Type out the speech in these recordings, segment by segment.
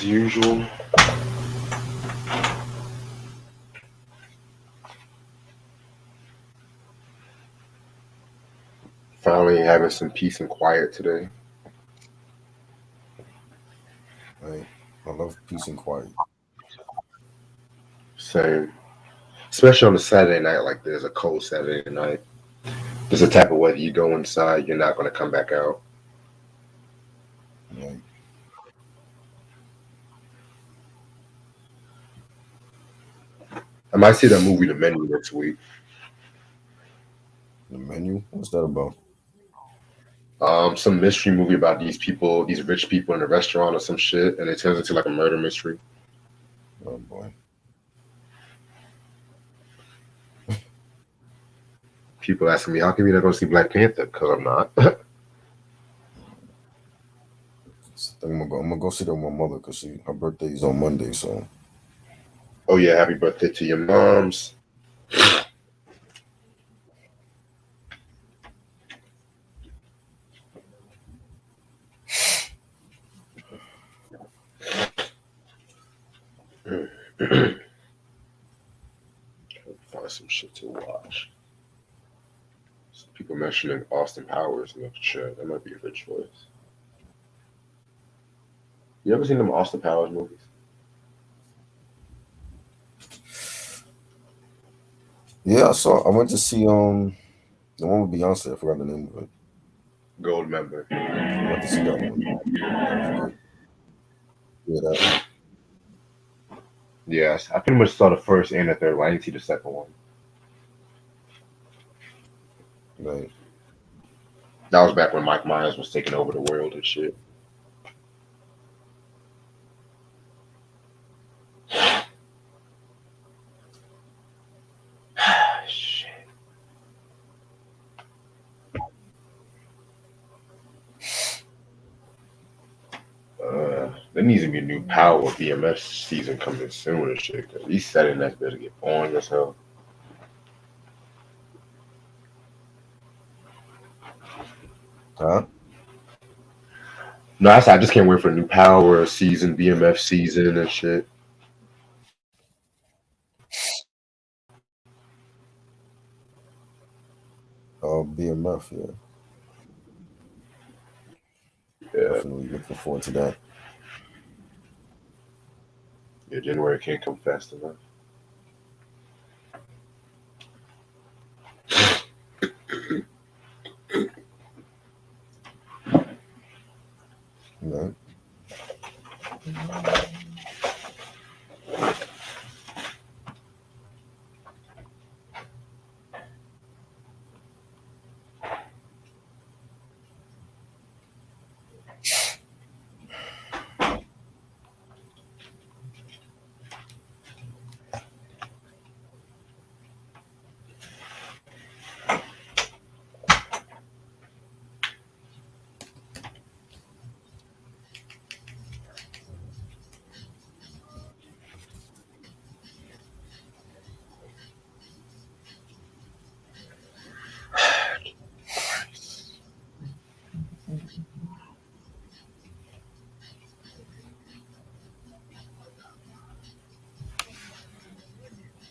as usual. Finally having some peace and quiet today. Right. I love peace and quiet. Same. Especially on a Saturday night like this, a cold Saturday night. There's a type of weather you go inside, you're not going to come back out. Right. I might see that movie The Menu next week. The menu. What's that about? Some mystery movie about these people, these rich people in a restaurant or some shit, and it turns into like a murder mystery. Oh boy. People asking me, how come you're not going to see Black Panther? Because I'm not. I think I'm gonna go see that with my mother because her birthday is on Monday. So Oh, yeah, happy birthday to your moms. Find some shit to watch. Some people mentioning Austin Powers in the chat. That might be a good choice. You ever seen them Austin Powers movies? yeah, I saw. I went to see the one with Beyonce. I forgot the name of it. Gold member. I went to see that one. That was good. Yeah, that one. Yes, I pretty much saw the first and the third one. I didn't see the second one. Right. That was back when Mike Myers was taking over the world and shit. Shit. There needs to be a new Power BMF season coming soon and shit. Cause these setting that's better get boring as hell. Huh? No, I just can't wait for a new Power season, BMF season and shit. BMF. Yeah, Yeah, definitely looking forward to that. yeah, January can't come fast enough. Right.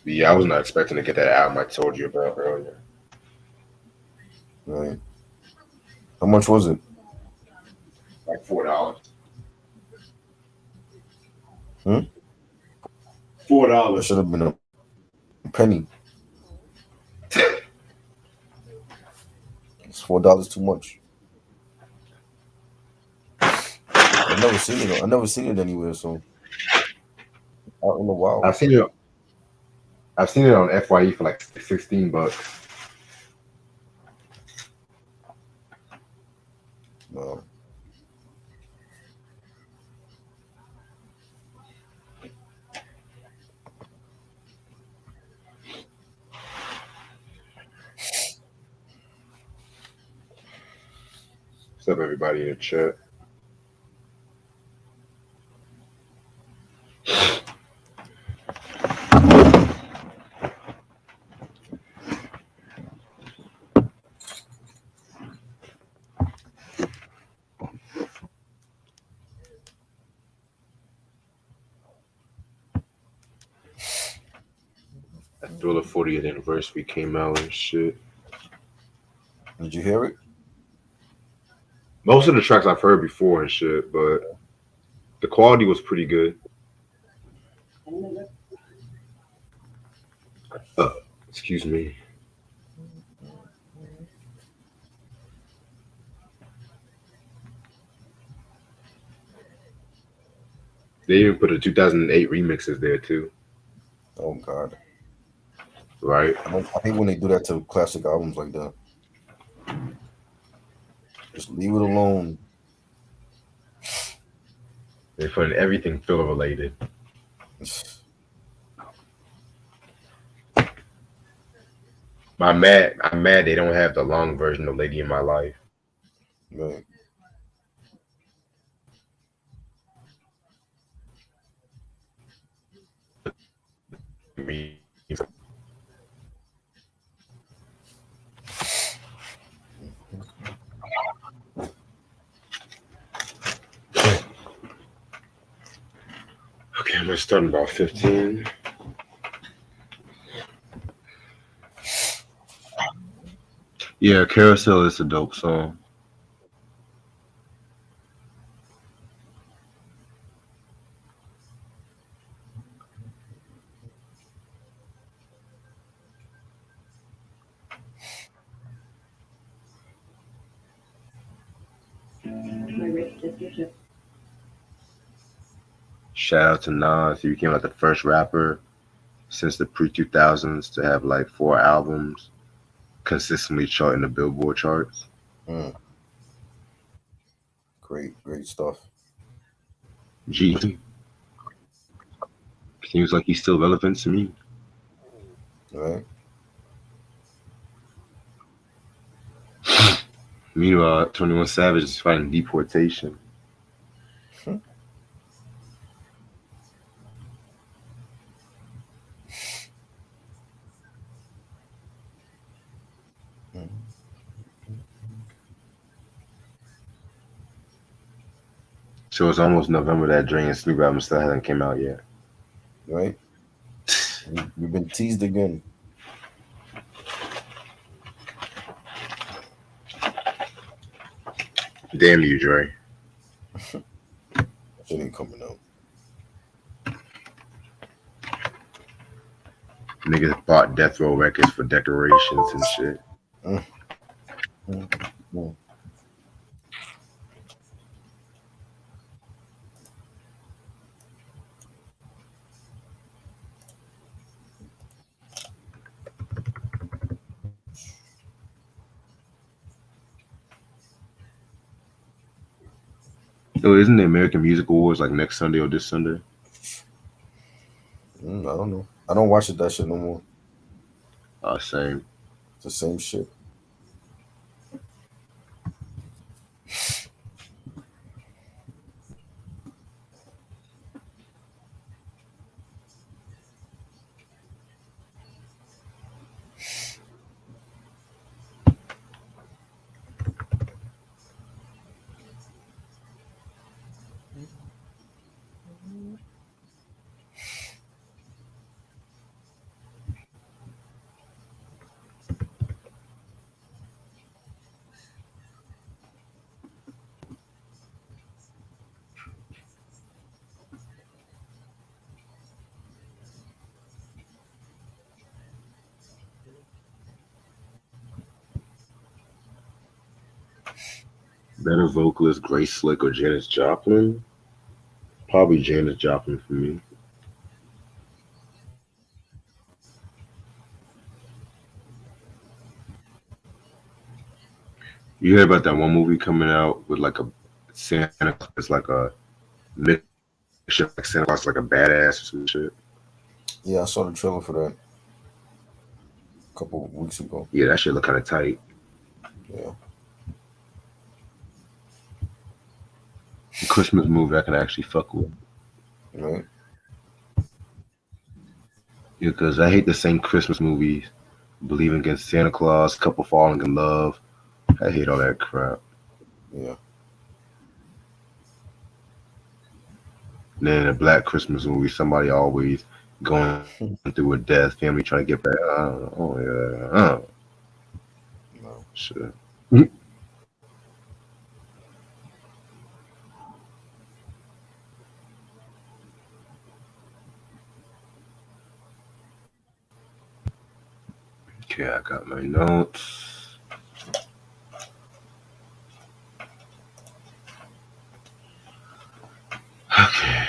Yeah, I was not expecting to get that album I told you about earlier. Right. How much was it? Like $4. Hmm? That $4. should have been a penny. It's $4 too much. I've never seen it. I never seen it anywhere. So out in the wild. I've seen it. I've seen it on FYE for like $16. No. What's up, everybody in the chat? Thriller 40th anniversary came out and shit. Did you hear it? Most of the tracks I've heard before and shit, but the quality was pretty good. Excuse me. They even put a 2008 remixes there too, Oh God, right? I hate when they do that to classic albums like that. Just leave it alone. They put everything filler related. I'm mad they don't have the long version of Lady in My Life. Right. Okay, I'm gonna start in about 15. Yeah, Carousel is a dope song. Shout out to Nas. He became like the first rapper since the pre 2000s to have like 4 albums consistently charting the Billboard charts. Mm, great stuff. Gee, seems like he's still relevant to me. Right. Meanwhile, 21 Savage is fighting deportation. So it's almost November that Dre and Snoop album still hasn't came out yet. Right. We've been teased again. Damn you, Dre. It ain't coming out. Niggas bought Death Row records for decorations and shit. Mm, mm, mm. Yo, isn't the American Music Awards like next Sunday or this Sunday? I don't know. I don't watch that shit no more. Same. It's the same shit. Better vocalist, Grace Slick or Janis Joplin? Probably Janis Joplin for me. You heard about that one movie coming out with like a Santa Claus, it's like a mixture like Santa Claus, like a badass or some shit. Yeah, I saw the trailer for that a couple of weeks ago. Yeah, that shit look kind of tight. Yeah. A Christmas movie I can actually fuck with. Right. Yeah, because I hate the same Christmas movies. Believing against Santa Claus, Couple Falling in Love. I hate all that crap. Yeah. And then in a Black Christmas movie, somebody always going through a death, family trying to get back. Oh yeah, No. shit. Okay, I got my notes. Okay,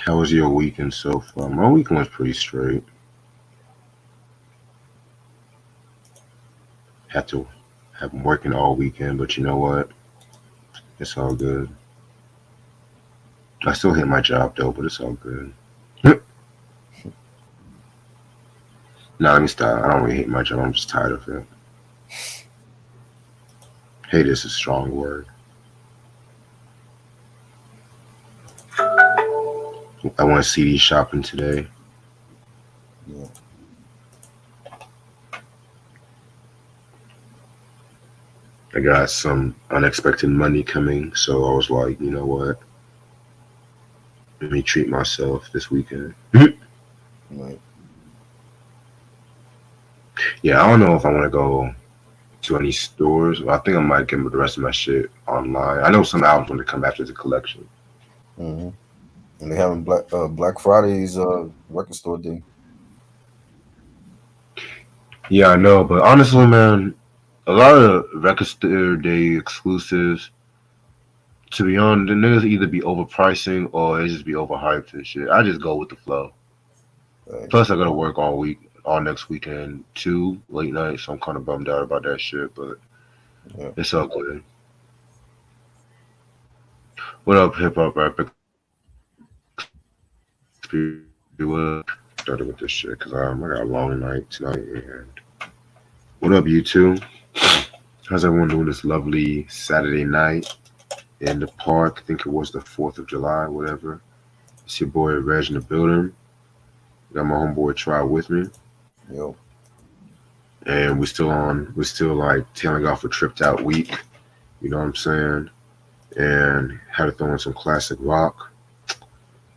how was your weekend so far? My weekend was pretty straight. Had to have been working all weekend, but you know what? It's all good. I still hate my job though, but it's all good. Nah, let me stop. I don't really hate my job. I'm just tired of it. Hate is a strong word. I went CD shopping today. Yeah. I got some unexpected money coming, so I was like, you know what? Let me treat myself this weekend. Right. Yeah, I don't know if I want to go to any stores. I think I might get the rest of my shit online. I know some albums when they come after the collection. Hmm. And they having Black Friday's record store day. Yeah, I know, but honestly, man, a lot of record store day exclusives, to be honest, the niggas either be overpricing or they just be overhyped and shit. I just go with the flow. Thanks. Plus, I gotta work all next weekend too, late night, so I'm kind of bummed out about that shit. But Yeah. it's all good. What up, hip hop rap experience? Started with this shit because I got a long night tonight. And what up, you two? How's everyone doing this lovely Saturday night in the park? I think it was the 4th of July, whatever. It's your boy Reg in the building. Got my homeboy Try with me, Yo. and we're still like tailing off a tripped out week. You know what I'm saying? And had to throw in some classic rock.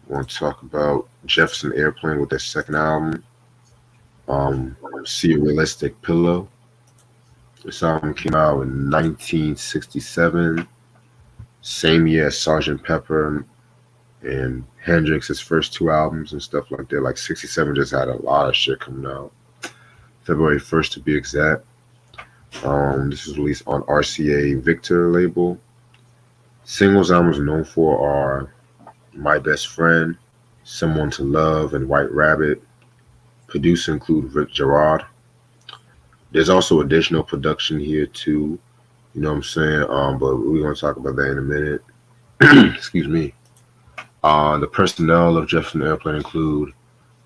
Want to talk about Jefferson Airplane with their second album, Surrealistic Pillow. This album came out in 1967, same year as Sergeant Pepper and Hendrix's first two albums and stuff like that. Like 67 just had a lot of shit coming out. February 1st to be exact. This was released on RCA Victor label. Singles I'm known for are My Best Friend, Someone to Love, and White Rabbit. Producers include Rick Gerard. There's also additional production here too. You know what I'm saying? But we're gonna talk about that in a minute. Excuse me. The personnel of Jefferson Airplane include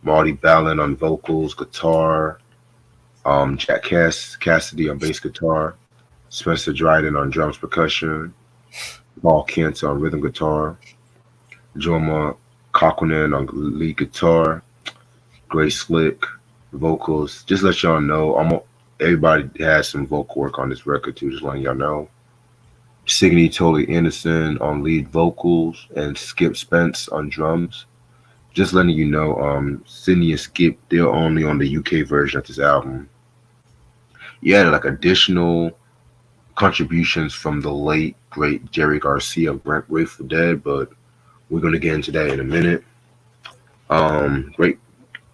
Marty Ballin on vocals, guitar, Jack Cassidy on bass guitar, Spencer Dryden on drums percussion, Paul Kent on rhythm guitar, Jorma Kakkonen on lead guitar, Grace Slick vocals. Just let y'all know, everybody has some vocal work on this record too. Just letting y'all know. Signe Tolley Anderson on lead vocals and Skip Spence on drums. Just letting you know, Sydney and Skip, they're only on the UK version of this album. Yeah, like additional contributions from the late great Jerry Garcia of Grateful Dead, but we're gonna get into that in a minute. Great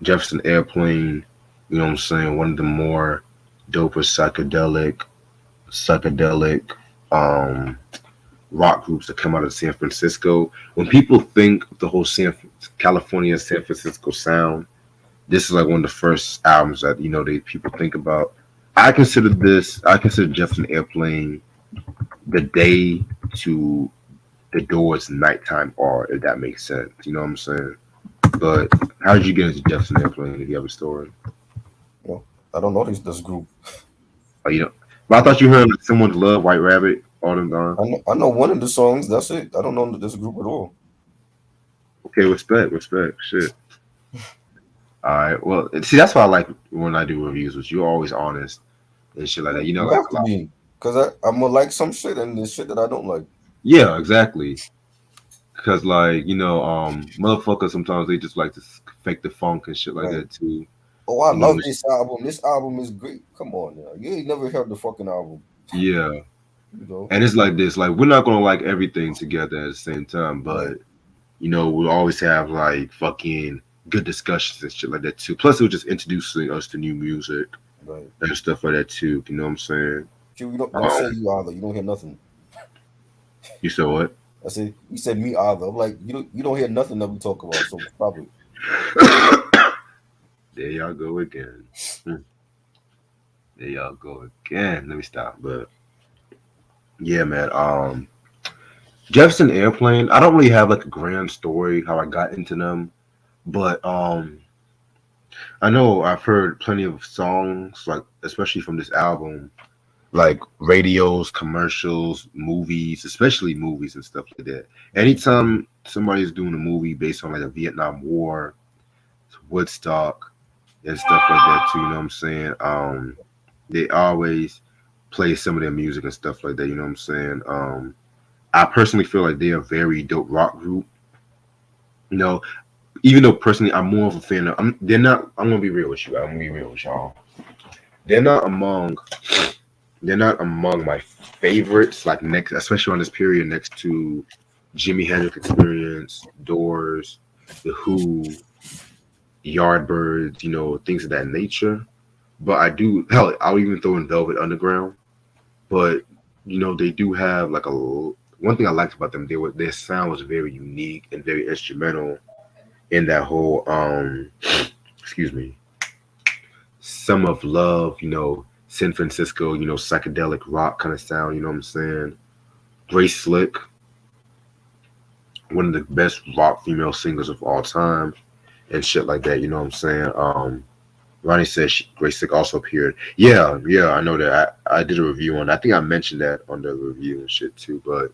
Jefferson Airplane, you know what I'm saying? One of the more doper psychedelic um rock groups that come out of San Francisco. When people think of the whole California San Francisco sound, this is like one of the first albums that they people think about. I consider Jefferson Airplane the day to the Doors nighttime art, if that makes sense. You know what I'm saying? But how did you get into Jefferson Airplane? If you have a story, Yo. I don't know this group. oh, you know. But I thought you heard like, "Someone's Love," White Rabbit, all them gone. I know one of the songs. That's it. I don't know this group at all. Okay, respect, shit. All right, well, see, that's why I like when I do reviews, which you're always honest and shit like that. You know, You like have a to lot. be, cause I'm gonna like some shit and there's shit that I don't like. Yeah, exactly. Cause like motherfuckers sometimes they just like to fake the funk and shit like Right. that too. Oh, I You know, love this album. This album is great. Come on now. You ain't never heard the fucking album. yeah. You know? And it's like this, like we're not gonna like everything together at the same time, Right. but we'll always have like fucking good discussions and shit like that too. Plus, it was just introducing us to new music Right. and stuff like that too. You know what I'm saying? You don't Um, say you either. You don't hear nothing. you said what? I said you said me either. I'm like, you don't hear nothing that we talk about, so probably There y'all go again. Hmm. There y'all go again. Let me stop. But yeah, man. Jefferson Airplane. I don't really have like a grand story how I got into them, but I know I've heard plenty of songs, like especially from this album, like radios, commercials, movies, especially movies and stuff like that. Anytime somebody's doing a movie based on like the Vietnam War, Woodstock, and stuff like that too, you know what I'm saying? They always play some of their music and stuff like that, you know what I'm saying? I personally feel like they're a very dope rock group. You know, even though personally I'm more of a fan of they're not I'm gonna be real with you. I'm gonna be real with y'all. They're not among they're not among my favorites, like next, especially on this period next to Jimi Hendrix Experience, Doors, The Who, Yardbirds, things of that nature. But I do, hell, I'll even throw in Velvet Underground. But they do have like one thing I liked about them. Their sound was very unique and very instrumental in that whole excuse me, Some of Love, San Francisco, psychedelic rock kind of sound. You know what I'm saying? Grace Slick, one of the best rock female singers of all time, and shit like that. You know what I'm saying? Ronnie says Grace Slick also appeared. Yeah, yeah, I know that. I did a review on. I think I mentioned that on the review and shit too. But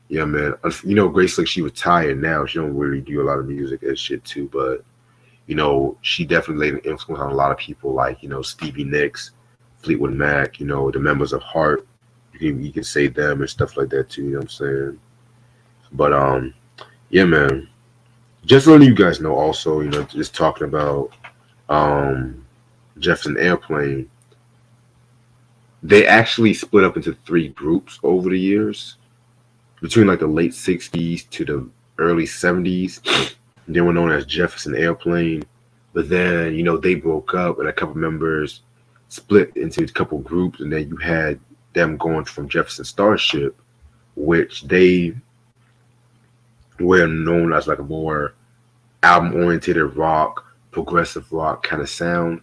yeah, man, Grace Slick, she retired now. She don't really do a lot of music and shit too. But she definitely laid an influence on a lot of people, like Stevie Nicks, Fleetwood Mac. The members of Heart. You can say them and stuff like that too. You know what I'm saying? But yeah, man. Just letting you guys know, also, just talking about um Jefferson Airplane, they actually split up into three groups over the years between like the late 60s to the early 70s. They were known as Jefferson Airplane, but then they broke up and a couple members split into a couple groups, and then you had them going from Jefferson Starship, which they were known as like a more album oriented rock, progressive rock kind of sound.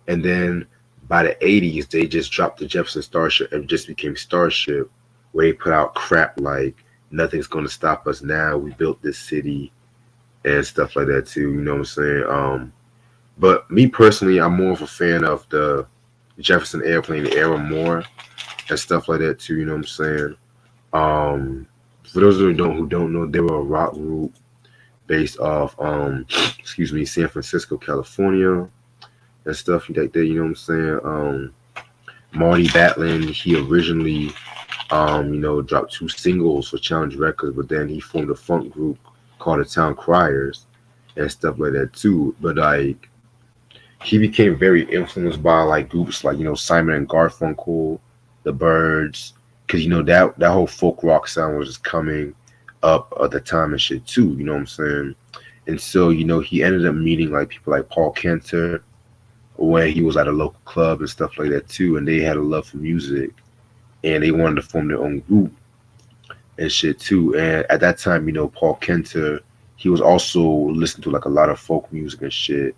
And then by the 80s, they just dropped the Jefferson Starship and just became Starship, where they put out crap like Nothing's Gonna Stop Us Now, We Built This City, and stuff like that too. You know what I'm saying? But me personally, I'm more of a fan of the Jefferson Airplane era more and stuff like that too. You know what I'm saying? For those who don't know, they were a rock group based off excuse me, San Francisco, California, and stuff like that. You know what I'm saying? Marty Batlin, he originally dropped two singles for Challenge Records, but then he formed a funk group called the Town Criers and stuff like that too. But like he became very influenced by like groups like Simon and Garfunkel, the Birds, because that whole folk rock sound was just coming up at the time and shit too. You know what I'm saying? And so he ended up meeting like people like Paul Kenter when he was at a local club and stuff like that too, and they had a love for music and they wanted to form their own group and shit too. And at that time, Paul Kenter, he was also listening to like a lot of folk music and shit,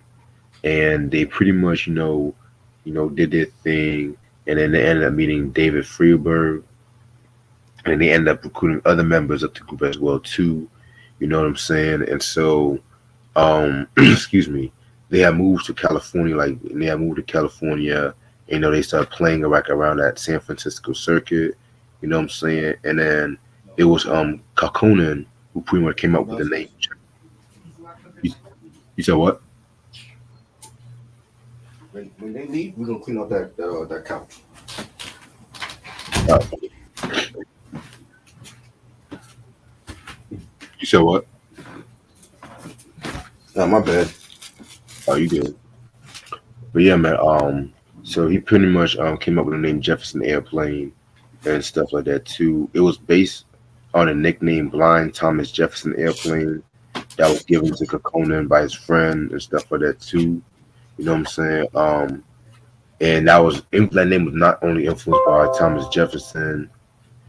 and they pretty much did their thing, and then they ended up meeting David Freeberg, and they ended up recruiting other members of the group as well too. You know what I'm saying? And so excuse me, they had moved to California, and they had moved to California. They started playing like around that San Francisco circuit. You know what I'm saying? And then it was Kakunin who pretty much came up with the name. You, you said what? when they leave, we're gonna clean out that couch. Uh, You said what? Oh, my bad. Oh, you good? But yeah, man. So he pretty much came up with the name Jefferson Airplane and stuff like that too. It was based on a nickname Blind Thomas Jefferson Airplane that was given to Kokona by his friend and stuff like that too. You know what I'm saying? And that name was not only influenced by Thomas Jefferson,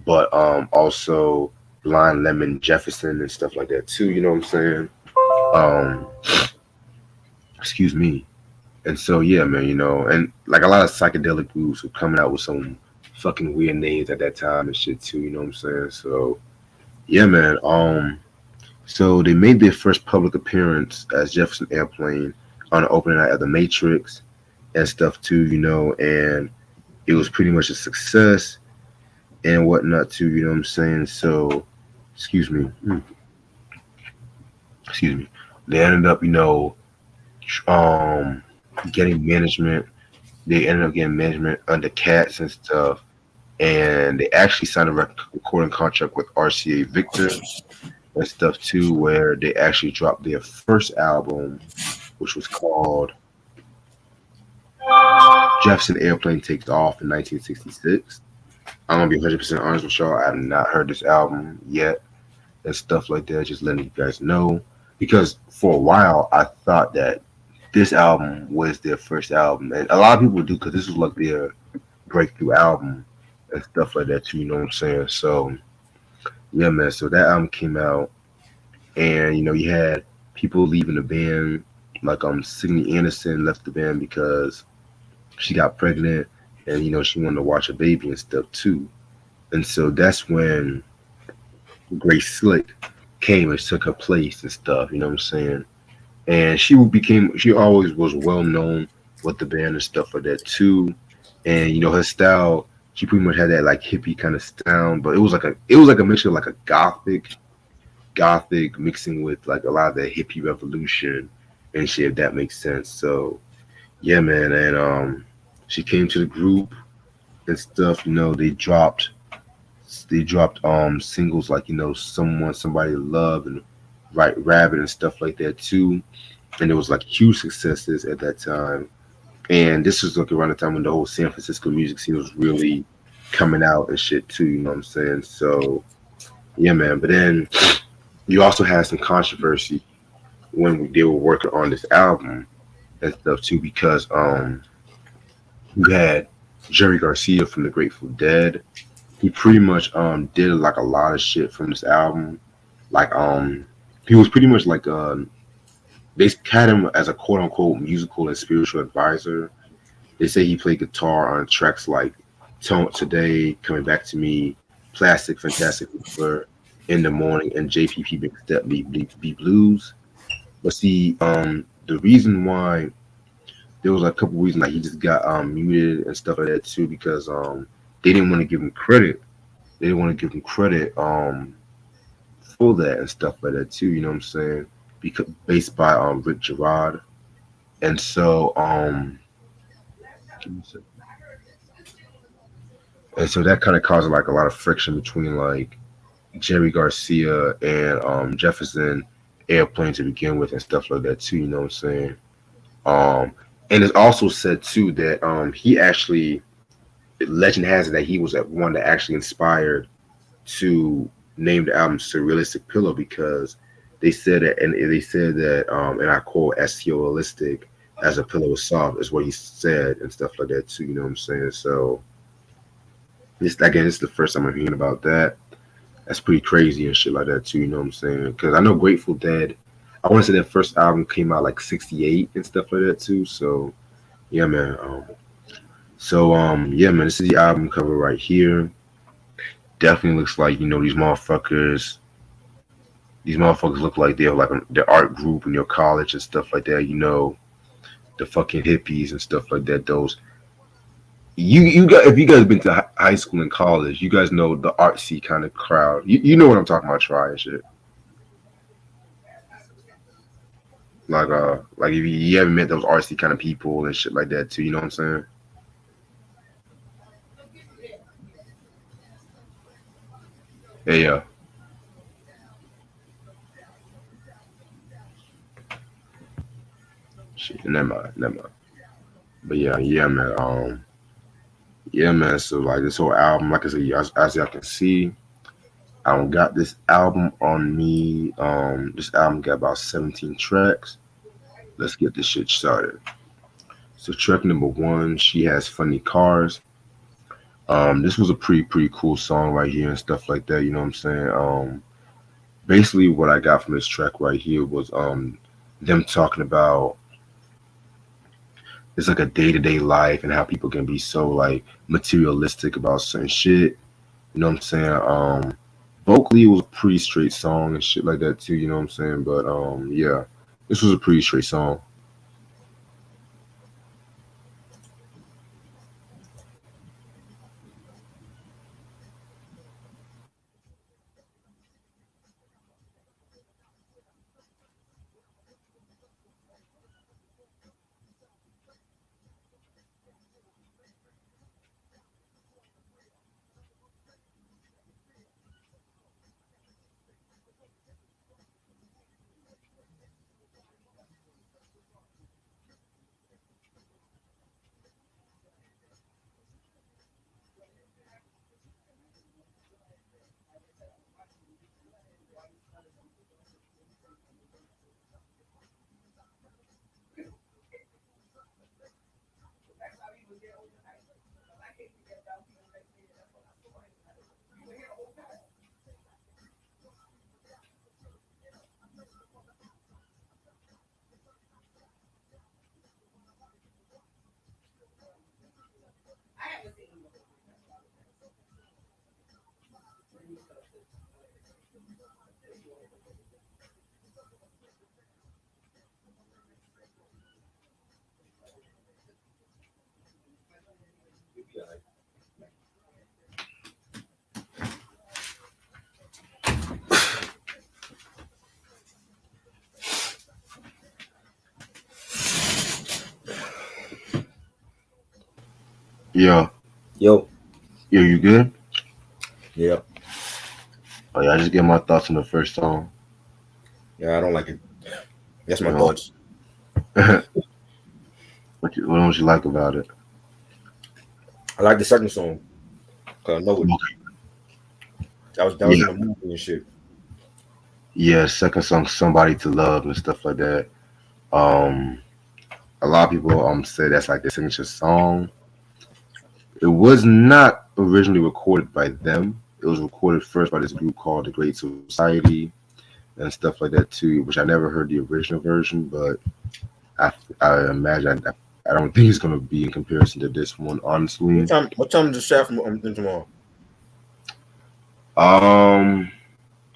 but also Blind Lemon Jefferson and stuff like that too. You know what I'm saying? Um, excuse me. And so yeah, man, and like a lot of psychedelic groups were coming out with some fucking weird names at that time and shit too. You know what I'm saying? So yeah, man. So they made their first public appearance as Jefferson Airplane on the opening night of the Matrix and stuff too. And it was pretty much a success and whatnot too. You know what I'm saying? So, excuse me, excuse me. They ended up, um, getting management. They ended up getting management under Cats and stuff, and they actually signed a recording contract with RCA Victor and stuff too, where they actually dropped their first album, which was called Jefferson Airplane Takes Off in 1966. I'm gonna be 100% honest with y'all. I have not heard this album yet and stuff like that. Just letting you guys know, because for a while I thought that this album was their first album, and a lot of people do because this was like their breakthrough album and stuff like that too. You know what I'm saying? So yeah, man. So that album came out, and you had people leaving the band, like Signe Anderson left the band because she got pregnant, and she wanted to watch a baby and stuff too. And so that's when Grace Slick came and took her place and stuff. You know what I'm saying? And she always was well known with the band and stuff like that too. And her style, she pretty much had that like hippie kind of sound, but it was like a mixture of like a gothic mixing with like a lot of the hippie revolution and shit, if that makes sense. So yeah, man. And she came to the group and stuff. They dropped singles like Somebody to Love and Right Rabbit and stuff like that too. And it was like huge successes at that time. And this was like around the time when the whole San Francisco music scene was really coming out and shit too. You know what I'm saying? So yeah, man. But then you also had some controversy when they were working on this album and stuff too, because you had Jerry Garcia from the Grateful Dead. He pretty much did like a lot of shit from this album. Like he was pretty much like they had him as a quote unquote musical and spiritual advisor. They say he played guitar on tracks like Tone Today, Coming Back to Me, Plastic, Fantastic Forever, In the Morning, and JPP Big Step Be Blues. But see, the reason why there was a couple reasons like he just got muted and stuff like that too, because they didn't want to give him credit. They didn't want to give him credit for that and stuff like that too. You know what I'm saying? Because based by Rick Gerard, and so that kind of caused like a lot of friction between like Jerry Garcia and Jefferson Airplane to begin with and stuff like that too. You know what I'm saying? Um, and it's also said too that he actually, legend has it that he was at one that actually inspired to name the album Surrealistic Pillow, because they said that and I quote, as surrealistic as a pillow is soft is what he said and stuff like that too. You know what I'm saying? So this is the first time I'm hearing about that. That's pretty crazy and shit like that too. You know what I'm saying? Because I know Grateful Dead. I want to say their first album came out like '68 and stuff like that too. So yeah, man. Yeah, man. This is the album cover right here. Definitely looks like these motherfuckers. These motherfuckers look like they're like the art group in your college and stuff like that. The fucking hippies and stuff like that. Those you got if you guys been to high school and college, you guys know the artsy kind of crowd. You know what I'm talking about, try and shit. Like if you haven't met those artsy kind of people and shit like that too. You know what I'm saying? Yeah, yeah. Shit, never mind, never mind. But yeah, man. Yeah, man. So like this whole album, like I said, as y'all can see, I don't got this album on me. This album got about 17 tracks. Let's get this shit started. So track number one, she has funny cars. This was a pretty cool song right here and stuff like that. You know what I'm saying? Basically what I got from this track right here was them talking about it's like a day to day life and how people can be so like materialistic about certain shit. You know what I'm saying? Vocally it was a pretty straight song and shit like that too. You know what I'm saying? But yeah, this was a pretty straight song. Yeah, Yo, yeah, you good? yeah, Oh yeah, I just get my thoughts on the first song. yeah. I don't like it. That's my You know, thoughts. what don't you like about it? I like the second song. Cause I know it. That was Yeah, in the movie and shit. yeah. Second song, somebody to love and stuff like that. Um, a lot of people say that's like their signature song. It was not originally recorded by them. It was recorded first by this group called the Great Society and stuff like that too, which I never heard the original version, but I I imagine I don't think it's gonna be in comparison to this one, honestly. What time is the chef from tomorrow? Um,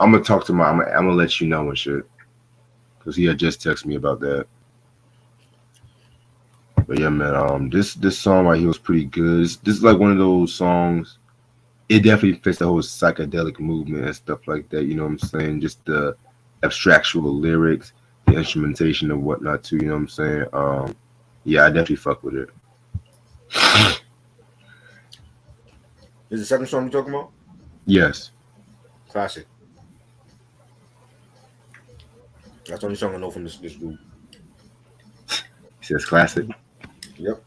I'm gonna talk to I'm gonna let you know and shit, cause he had just texted me about that. But yeah, man, this song right here was pretty good. This is like one of those songs. It definitely fits the whole psychedelic movement and stuff like that. You know what I'm saying? Just the abstractual lyrics, the instrumentation and whatnot too. You know what I'm saying? Yeah, I definitely fuck with it. Is the second song you talking about? Yes, Classic. That's the only song I know from this group. he says classic. Yep.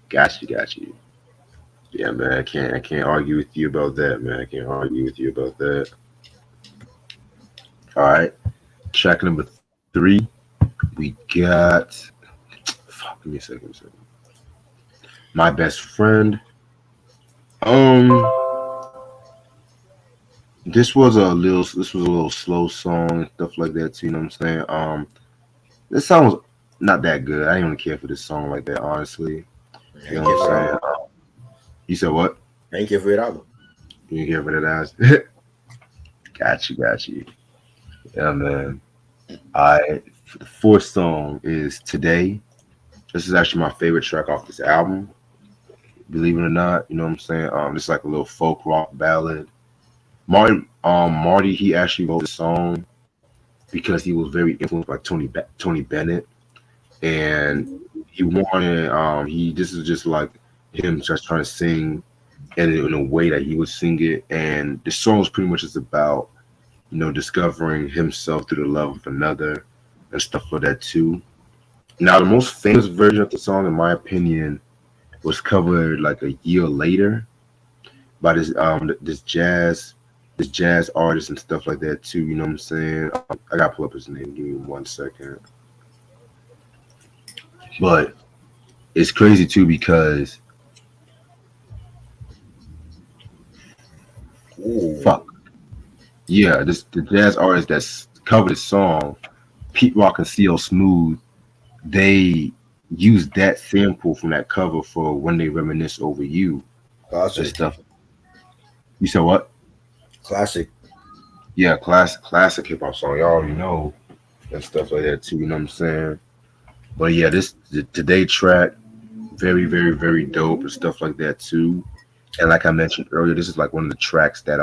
Got you. Yeah, man, I can't argue with you about that, man. I can't argue with you about that. All right, track number three, we got. Fuck, give me a second. My best friend. Um, this was a little slow song and stuff like that too. You know what I'm saying? This song was not that good. I didn't even care for this song like that, honestly. I You ain't know care what for I'm it saying? either. You said what? I ain't care for it either. You didn't care for that ass? Got you. Yeah, man. I The fourth song is Today. This is actually my favorite track off this album. Believe it or not, you know what I'm saying? It's like a little folk rock ballad. Marty, he actually wrote this song because he was very influenced by Tony Bennett, and he wanted he this is just like him just trying to sing and in a way that he would sing it, and the song is pretty much just about discovering himself through the love of another and stuff like that too. Now, the most famous version of the song, in my opinion, was covered like a year later by this jazz artist and stuff like that too. You know what I'm saying? I gotta pull up his name. Give me 1 second. But it's crazy too because Ooh, fuck yeah, this the jazz artist that's covered this song, Pete Rock and CL Smooth. They used that sample from that cover for when they reminisce over you and classic, stuff. You said what? classic. Yeah, classic hip hop song. Y'all already know and stuff like that too. You know what I'm saying? But yeah, this the today track very very dope and stuff like that too. And like I mentioned earlier, this is like one of the tracks that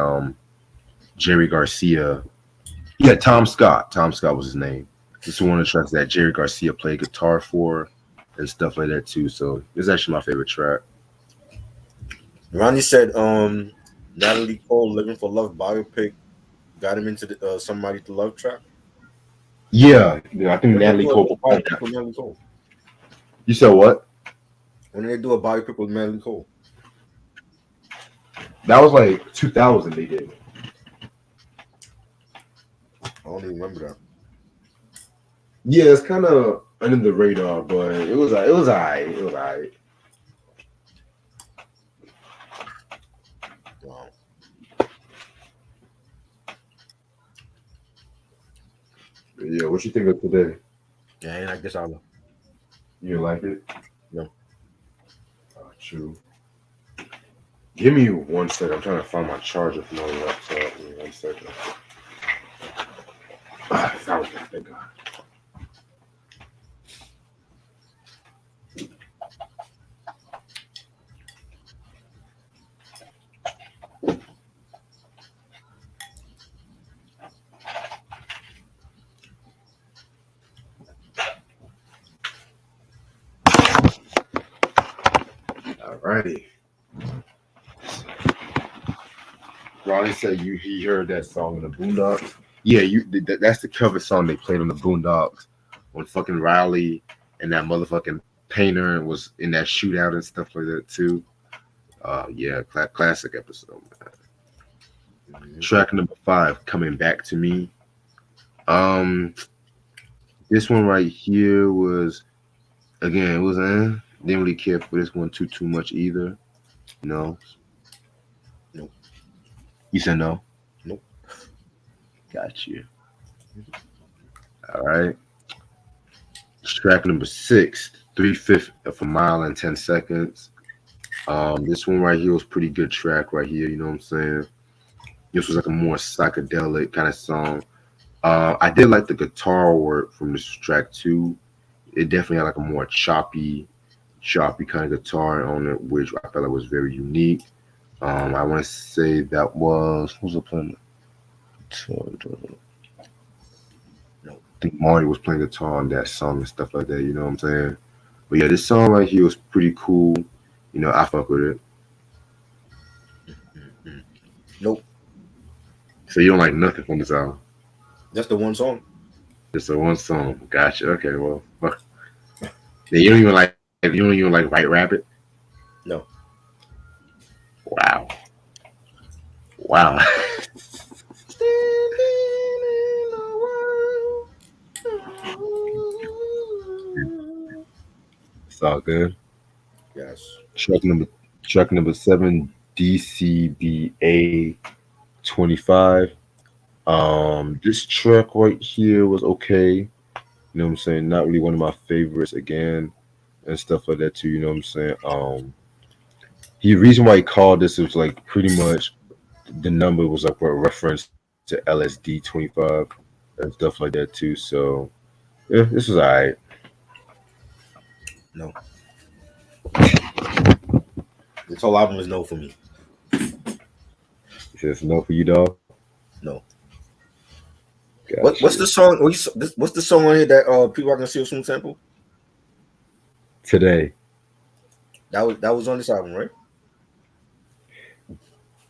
Jerry Garcia. Yeah, Tom Scott was his name. This is one of the tracks that Jerry Garcia played guitar for and stuff like that too. So this is actually my favorite track. Ronnie said, Natalie Cole, "Living for Love" biopic got him into the "Somebody to Love" track. Yeah, I think When they Natalie do Cole a performed biopic that. with Natalie Cole, You said what? when they do a biopic with Natalie Cole, That was like 2000 they did. I don't even remember that. Yeah, it's kind of under the radar, but it was alright. It was alright. Wow. Yeah, what you think of today? Yeah, and I guess I'll. You like it? No. True. Give me 1 second. I'm trying to find my charger from my laptop. Give me 1 second. I found it. Thank God. Alrighty. Ronnie said he heard that song in the Boondocks. Yeah, that's the cover song they played on the Boondocks when fucking Riley and that motherfucking painter was in that shootout and stuff like that too. Yeah, classic episode. Mhm. Track number 5, Coming Back to Me. Um, this one right here was again it was didn't really care for this one too much either. No, Nope. you said no. Nope. Got you. All right. Track number 6, 3/5 of a mile and 10 seconds. This one right here was pretty good track right here. You know what I'm saying? This was like a more psychedelic kind of song. I did like the guitar work from this track too. It definitely had like a more choppy kind of guitar on it, which I felt like was very unique. I want to say that was who was the playing? I Nope. think Marty was playing guitar on that song and stuff like that. You know what I'm saying? But yeah, this song right here was pretty cool. You know, I fuck with it. Mhm. Nope. So you don't like nothing from this album? That's the one song. Just a one song. Gotcha. Okay, well, fuck. Yeah, you don't even like White Rabbit. No. Wow, wow. It's all good. Yes. Truck number truck number 7, DCBA 25. This track right here was okay. You know what I'm saying? Not really one of my favorites again and stuff like that too. You know what I'm saying? He reason why he called this was like pretty much the number was like a reference to LSD 25 and stuff like that too. So yeah, this was alright. No. This whole album is no for me. He says no for you, dog. No. Got What's the you. song? What's the song on here that people I can see some sample? Today. That was on this album, right?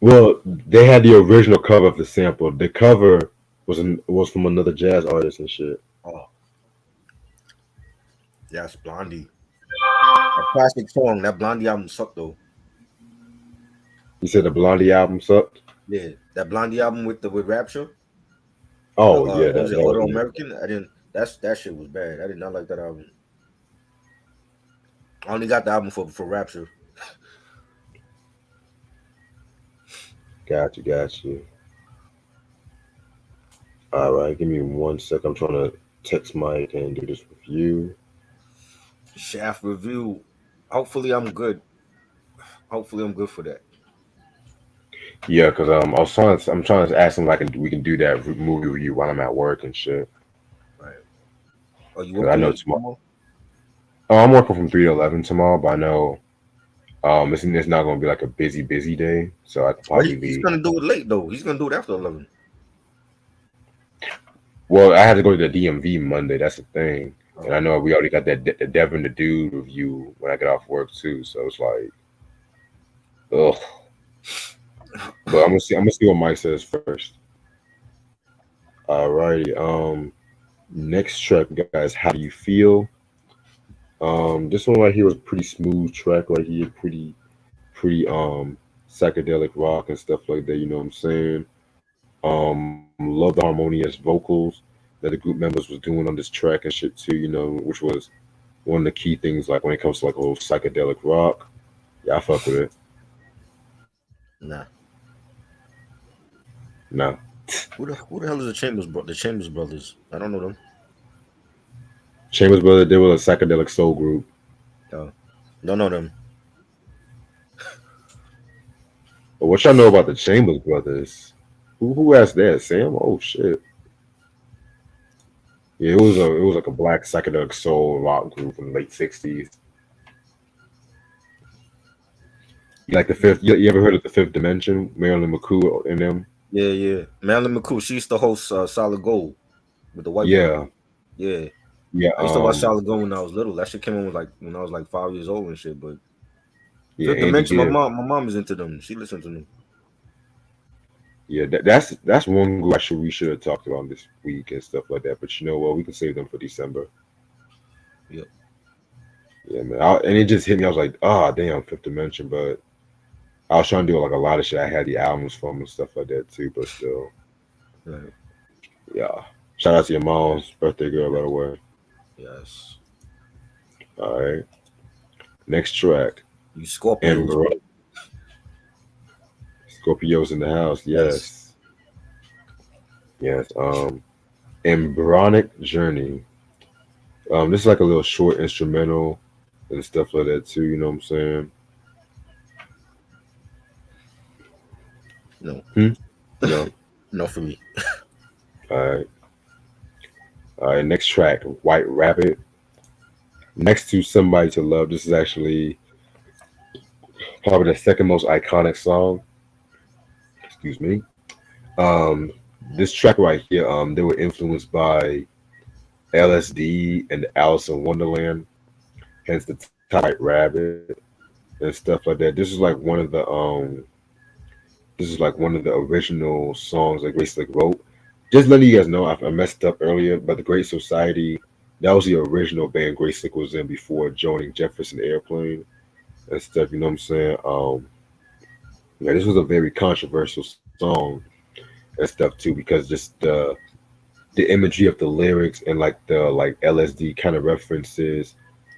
Well, they had the original cover of the sample. The cover was from another jazz artist and shit. Oh, Yes, Blondie. A classic song. That Blondie album sucked though. You said the Blondie album sucked. Yeah, that Blondie album with the with Rapture. The Oh yeah, what was that it? that was Auto yeah. American. I didn't. That shit was bad. I did not like that album. I only got the album for Rapture. Got you. All right, give me 1 sec. I'm trying to text Mike and do this review. Shaft review. Hopefully I'm good. Hopefully I'm good for that. Yeah, cause I'm trying to ask him like we can do that movie review while I'm at work and shit. Right. Are you Cause I working know late tomorrow. tomorrow? Oh, I'm working from 3 to 11 tomorrow, but I know it's not gonna be like a busy day, so I could Well, probably he's leave. gonna do it late though. He's gonna do it after 11. Well, I had to go to the DMV Monday. That's the thing, and I Oh, know we already got the Devin the Dude review when I get off work too. So it's like, ugh. But I'm gonna see what Mike says first. Alrighty. Next track, guys. How do you feel? This one right here was pretty smooth track right here. Pretty psychedelic rock and stuff like that. You know what I'm saying? Love the harmonious vocals that the group members was doing on this track and shit too. You know, which was one of the key things. Like when it comes to like old psychedelic rock. Yeah, I fuck with it. nah. No. Who the hell is the The Chambers brothers. I don't know them. Chambers Brothers, they were a psychedelic soul group. Oh, don't know them. But what y'all know about the Chambers Brothers? Who asked that? Sam? Oh shit. Yeah, it was like a black psychedelic soul rock group in the late 60s. Like the fifth, you ever heard of the Fifth Dimension? Marilyn McCoo and them. Yeah, yeah. Marilyn McCool. She used to host Solid Gold with the white woman. Yeah, Yeah, yeah, I used to watch Solid Gold when I was little. That shit came on like when I was like 5 years old and shit. But yeah. Fifth Andy Dimension, Gibb. my mom is into them. She listened to them. Yeah, that's one group we should have talked about this week and stuff like that. But you know what? We can save them for December. Yep. Yeah, man. And it just hit me. I was like, ah, damn, Fifth Dimension. But I was trying to do like a lot of shit. I had the albums from and stuff like that too. But still, Right. yeah. Shout out to your mom's birthday girl, by the way. Yes. All right. Next track. You Scorpios, Ember. bro. Scorpios in the house. Yes. Yes. Yes. Embryonic Journey. This is like a little short instrumental and stuff like that too. You know what I'm saying? No. Hmm? No. No for me. All right. All right. Next track. White Rabbit. Next to Somebody to Love. This is actually probably the second most iconic song. Excuse me. Um, this track right here. They were influenced by LSD and Alice in Wonderland. Hence the White Rabbit and stuff like that. This is like one of the original songs that Grace Slick wrote. Just letting you guys know, I messed up earlier, but the Great Society, that was the original band Grace Slick was in before joining Jefferson Airplane and stuff. You know what I'm saying? Yeah, this was a very controversial song and stuff too, because just the imagery of the lyrics and like the like LSD kind of references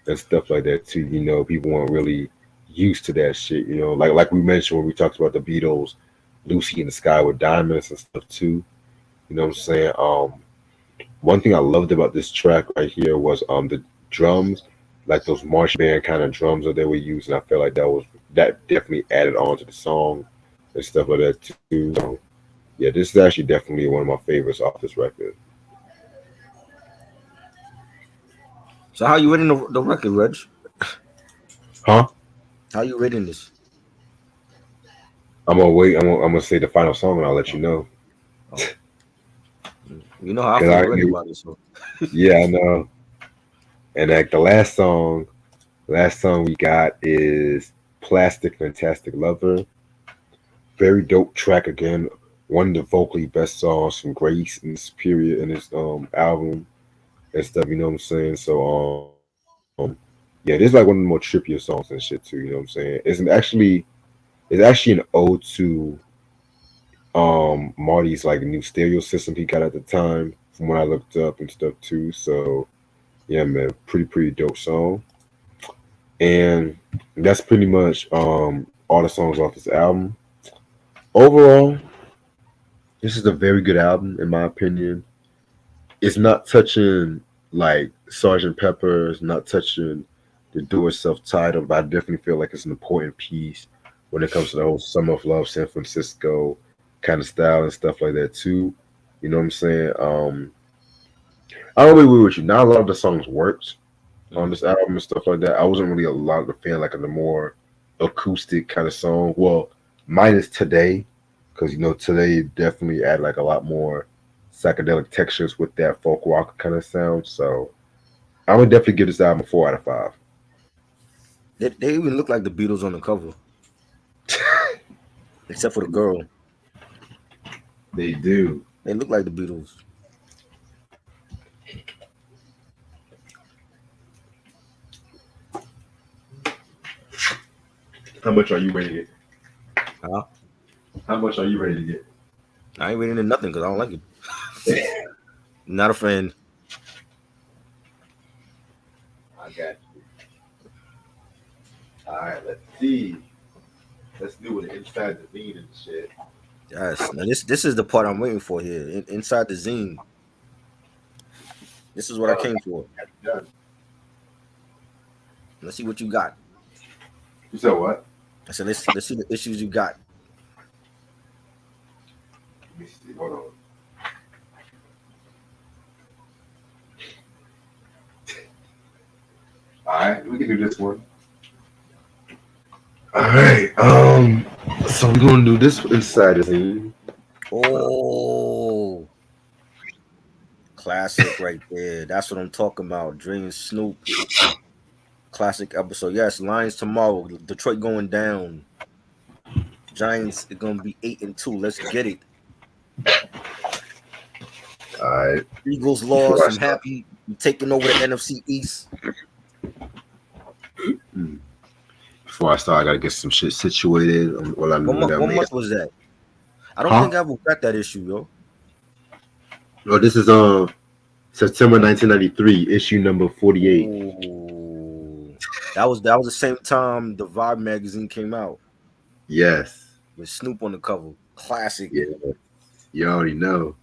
and stuff like that too. You know, people weren't really used to that shit. You know, like we mentioned when we talked about the Beatles, Lucy in the Sky with Diamonds and stuff too. You know what I'm saying? One thing I loved about this track right here was the drums, like those march band kind of drums that they were using. I felt like that definitely added on to the song and stuff like that too. So yeah, this is actually definitely one of my favorites off this record. So how you rating the record, Reg? Huh? How you rating this? I'm gonna wait. I'm gonna say the final song and I'll let you Oh, know. oh. You know how I Cause feel I already about this. So yeah, I know. And like last song we got is Plastic Fantastic Lover. Very dope track again. One of the vocally best songs from Grace in this period in this album and stuff, you know what I'm saying? So Yeah, this is like one of the more trippier songs and shit too. You know what I'm saying? It's actually an ode to Marty's like new stereo system he got at the time, from what I looked up and stuff too. So yeah, man, pretty dope song. And that's pretty much all the songs off this album. Overall, this is a very good album in my opinion. It's not touching like Sergeant Pepper, it's not touching the Do It Self title, but I definitely feel like it's an important piece when it comes to the whole Summer of Love, San Francisco kind of style and stuff like that too. You know what I'm saying? I don't really agree with you. Not a lot of the songs worked on Mhm. this album and stuff like that. I wasn't really a lot of a fan like of the more acoustic kind of song. Well, minus Today, because Today definitely add like a lot more psychedelic textures with that folk rock kind of sound. So I would definitely give this album a 4 out of 5. They even look like the Beatles on the cover, except for the girl. They do. They look like the Beatles. How much are you ready to get? Huh? How much are you ready to get? I ain't reading nothing because I don't like it. Not a fan. I got you. All right, let's see. Let's do it inside the beat and shit. Yes. Now this is the part I'm waiting for here. Inside the zine. This is what I came for. Yeah. Let's see what you got. You said what? I said let's see the issues you got. Let me see. Hold on. All right, we can do this one. All right. So we're gonna do this inside the scene. Oh, classic right there. That's what I'm talking about. Dre and Snoop. Classic episode. Yes, Lions tomorrow. Detroit going down. Giants are gonna be 8-2. Let's get it. All right. Eagles Before lost. I I'm start, happy. We taking over the NFC East. hmm, before I start, I gotta get some shit situated. While I'm doing that, What I'm gonna month get. was that? I don't Huh? think I ever got that issue, yo. Oh, this is September 1993, issue number 48. Oh, that was the same time the Vibe magazine came out Yes. with Snoop on the cover. Classic. Yeah. You already know.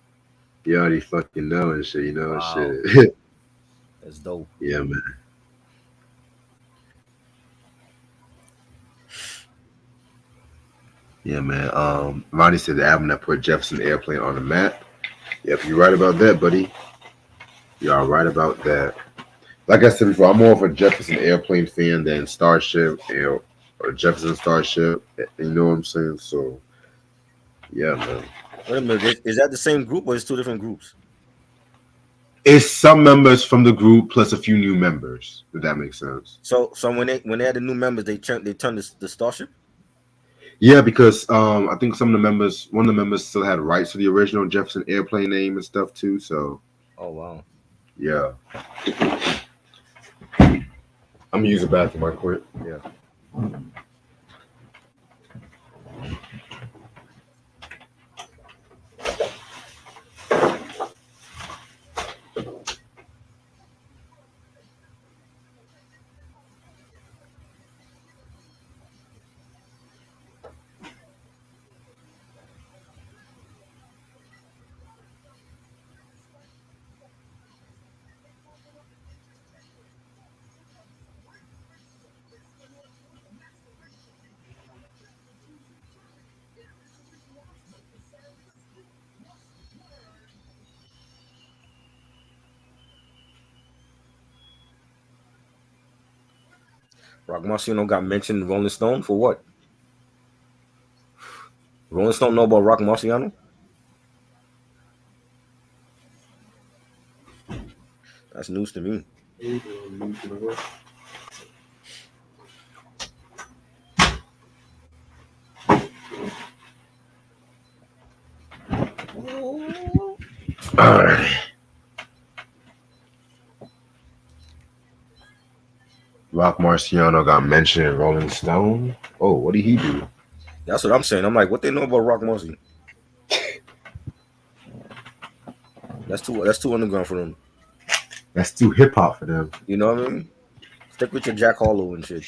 You already fucking know and shit. You know and Wow, shit. that's dope. Yeah, man. Yeah, man. Ronnie said the album that put Jefferson Airplane on the map. Yep, you're right about that, buddy. You are right about that. Like I said before, I'm more of a Jefferson Airplane fan than Starship, or Jefferson Starship. You know what I'm saying? So, yeah, man. Wait a minute, is that the same group or is two different groups? It's some members from the group plus a few new members. If that makes sense. So when they had the new members, they turned the Starship. Yeah, because I think one of the members still had rights to the original Jefferson Airplane name and stuff too. So, Oh wow. yeah. I'm gonna use the bathroom right quick. Yeah. Rock Marciano got mentioned in Rolling Stone for what? Rolling Stone know about Rock Marciano? That's news to me. All right. Rock Marciano got mentioned in Rolling Stone. Oh, what did he do? That's what I'm saying. I'm like, what they know about Rock Marcy? That's too underground for them. That's too hip hop for them. You know what I mean? Stick with your Jack Harlow and shit.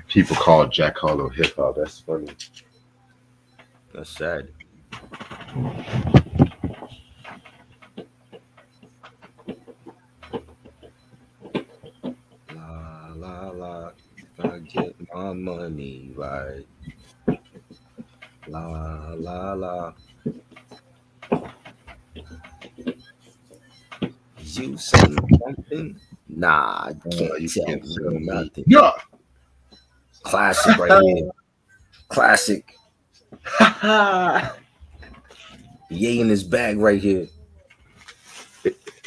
People call Jack Harlow hip hop. That's funny. That's sad. La la la. Gotta get my money right. La la la. You saying something? Nah, can't You tell can't me tell me. nothing. Yeah. Classic right here. Classic. Yay in his bag right here.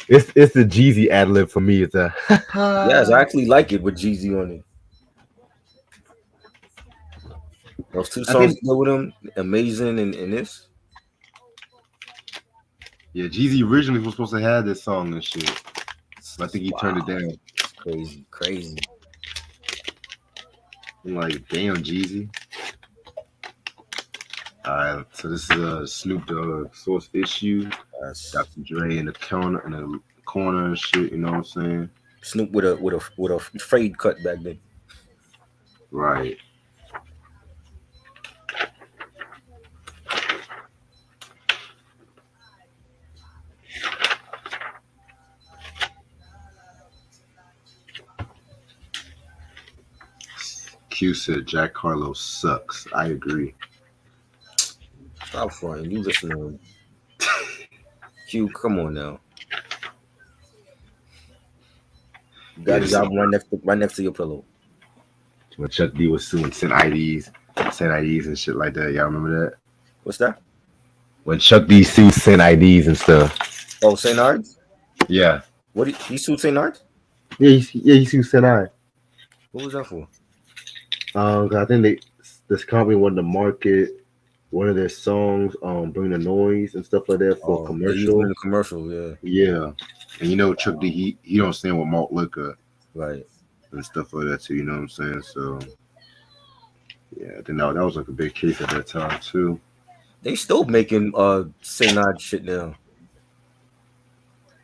It's the Jeezy ad lib for me. It's a Yes, I actually like it with Jeezy on it. Those two I songs think he did with him, amazing and this. yeah, Jeezy originally was supposed to have this song and shit. But I think he turned it Wow. down. It's crazy, crazy. I'm like, damn, Jeezy. Alright, so this is a Snoop Dogg source issue. That's Dr. Dre in the corner and shit. You know what I'm saying? Snoop with a fade cut back then. Right. Q said Jack Harlow sucks. I agree. Stop fronting. You listen to him. Q, come on now. You Yeah, got his this is album right next to your pillow. when Chuck D was suing send IDs and shit like that. Y'all remember that? What's that? When Chuck D sued send IDs and stuff. Oh, St. Ards? Yeah. What he sued St. Ards? He sued send I. What was that for? 'Cause I think this company wanted to market one of their songs, Bring the Noise and stuff like that for a Oh, they used him in commercial. the commercial, yeah. Yeah. And you know Chuck D he don't stand with malt liquor Right. and stuff like that too, you know what I'm saying? So yeah, I think that was like a big case at that time too. They still making St. Ards shit now.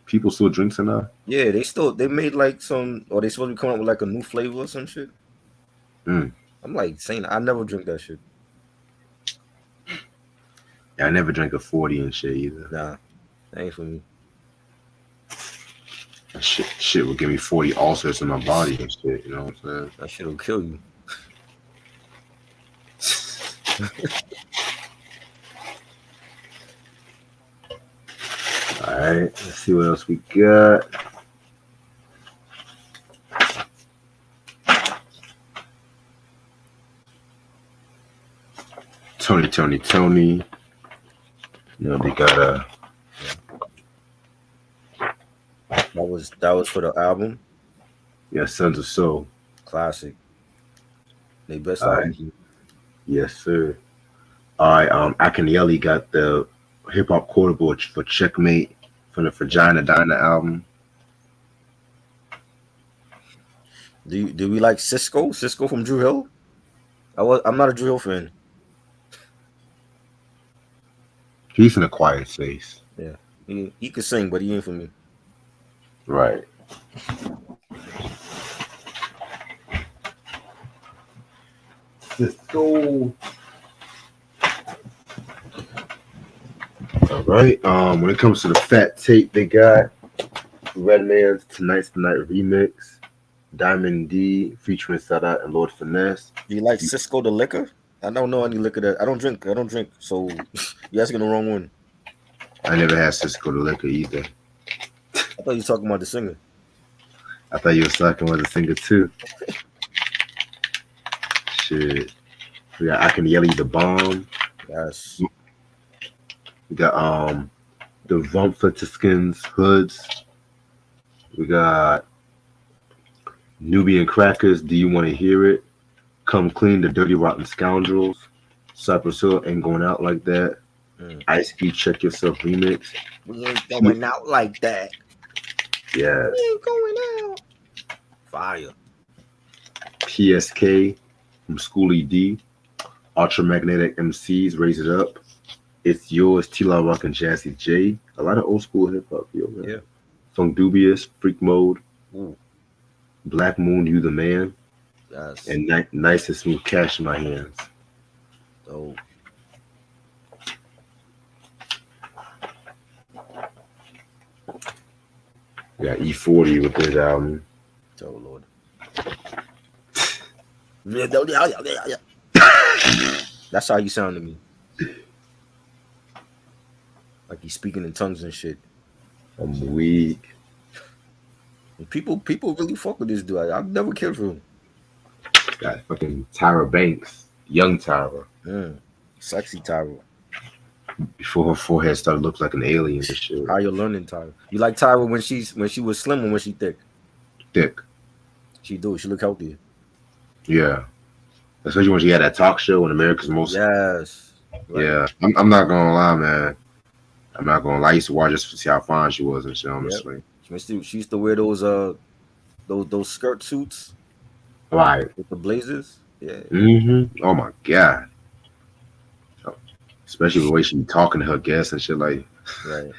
People still drink tonight. Yeah, they made like some, or they supposed to be coming up with like a new flavor or some shit. Mm. I'm like saying I never drink that shit. Yeah, I never drank a 40 and shit either. Nah, that ain't for me. That shit would give me 40 ulcers in my body and shit, you know what I'm That shit'll kill you. saying? Alright, let's see what else we got. Tony. You know, they got a That was for the album. Sons of Soul. Classic. They best All right. album. Yes, sir. All right, Akanieli got the hip hop quotable for Checkmate from the Vagina Diner album. Do we like Cisco? Cisco from Drew Hill? I'm not a Drew Hill fan. He's in a quiet space. Yeah. He could sing, but he ain't for me. Right. Cisco. All right. When it comes to the fat tape, they got Redman's Tonight's the Night remix, Diamond D featuring Sadat and Lord Finesse. Do you like Cisco the liquor? I don't know any liquor that I don't drink. So you're asking the wrong one. I never had Cisco the liquor either. I thought you were talking about the singer. I thought you were talking about the singer too. Shit. We got Akanieli the Bomb. Yes. We got the Vumfatiskin's Hoods. We got Nubian Crackers, Do You Want to Hear It? Come Clean, The Dirty Rotten Scoundrels. Cypress Hill Ain't Going Out Like That. Ice Cube Check Yourself remix. We ain't going out like that. Yeah. We ain't going out. Fire. PSK from Schoolie D. Ultramagnetic MCs, Raise It Up. It's Yours, T-Law Rock and Jazzy J. A lot of old school hip hop, yo, man. Yeah. Funk Dubious, Freak Mode, Ooh. Black Moon, You the Man, Yes. and Nice and Smooth Cash in My Hands. Oh. We got E40 with his album. Oh Lord. That's how you sound to me. Like he's speaking in tongues and shit. I'm weak. And people really fuck with this dude. I've never cared for him. Got fucking Tyra Banks, young Tyra. Sexy Tyra. Before her forehead started looking like an alien and shit. How you learning Tyra? You like Tyra when she was slim or when she thick? Thick. She do. She look healthier. Yeah. Especially when she had that talk show on America's Most. Yes. Right. Yeah. I'm not gonna lie, man. I'm not gonna lie. I used to watch just to see how fine she was and shit, honestly. Yep. She used to wear those skirt suits. Right. With the blazers. Yeah. Mm-hmm. Oh my God. Especially the way she be talking to her guests and shit, like right.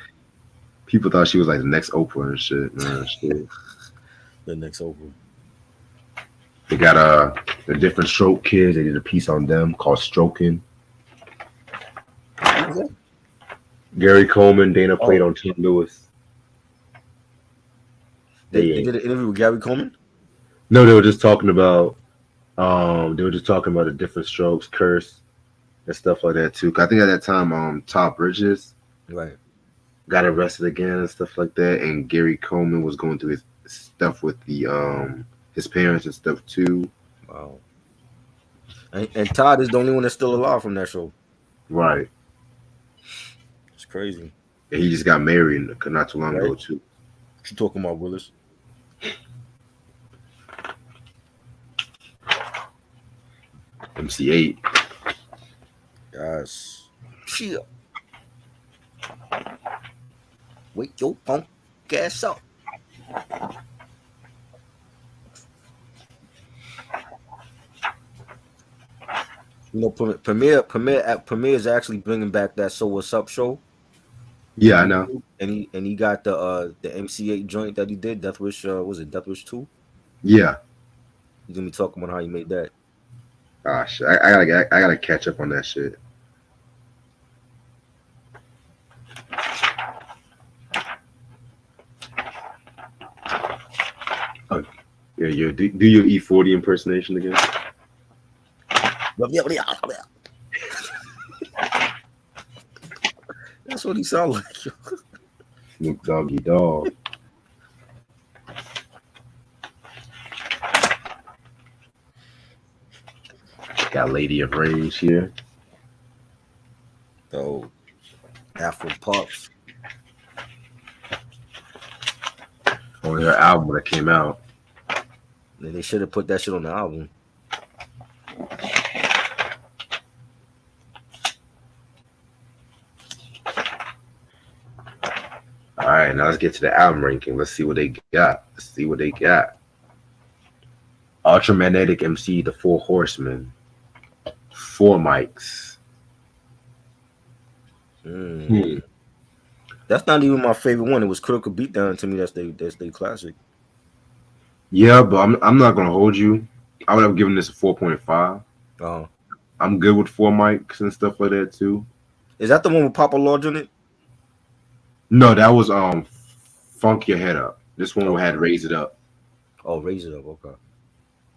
People thought she was like the next Oprah and shit, man. Shit. The next Oprah. They got the Different Stroke Kids. They did a piece on them called Stroking. Gary Coleman, Dana played on Tim Lewis. They did an interview with Gary Coleman? No, they were just talking about the Different Strokes, Curse, and stuff like that too. 'Cause I think at that time, Todd Bridges got arrested again and stuff like that, and Gary Coleman was going through his stuff with the his parents and stuff too. Wow. And Todd is the only one that's still alive from that show. Right. It's crazy. And he just got married not too long ago too. What you talking about, Willis? MC8. Yes. Chill. Wake your punk ass up. You know, Premier is actually bringing back that So What's Up show. Yeah, I know. And he got the MC8 joint that he did. Death Wish, was it Death Wish 2? Yeah. He's gonna be talking about how he made that. Gosh, I gotta catch up on that shit. Yeah, do your E40 impersonation again. That's what he sounds like. Snoop Doggy Dog. Got Lady of Rage here. Oh, Afro Puffs. On her album that came out. They should have put that shit on the album. All right, now let's get to the album ranking. Let's see what they got. Ultramagnetic MC, The Four Horsemen. 4 mics. That's not even my favorite one. It was Critical Beatdown to me. That's their classic. Yeah, but I'm not gonna hold you. I would have given this a 4.5. I'm good with 4 mics and stuff like that too. Is that the one with Papa Lodge on it? No, that was Funk Your Head Up. This one had Raise It Up. Oh, Raise It Up. Okay.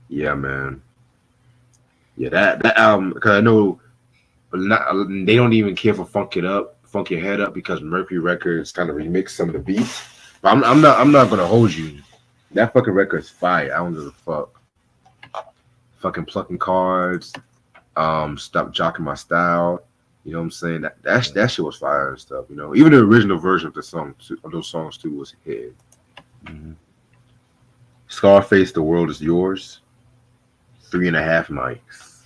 Yeah, man. Yeah, that album, because I know they don't even care for Funk Your Head Up, because Mercury Records kind of remixed some of the beats. But I'm not gonna hold you. That fucking record's fire. I don't give a fuck. Fucking Plucking Cards. Stop Jocking My Style. You know what I'm saying? That shit was fire and stuff. You know, even the original version of those songs too was a hit. Mm-hmm. Scarface, The World Is Yours. 3.5 mics.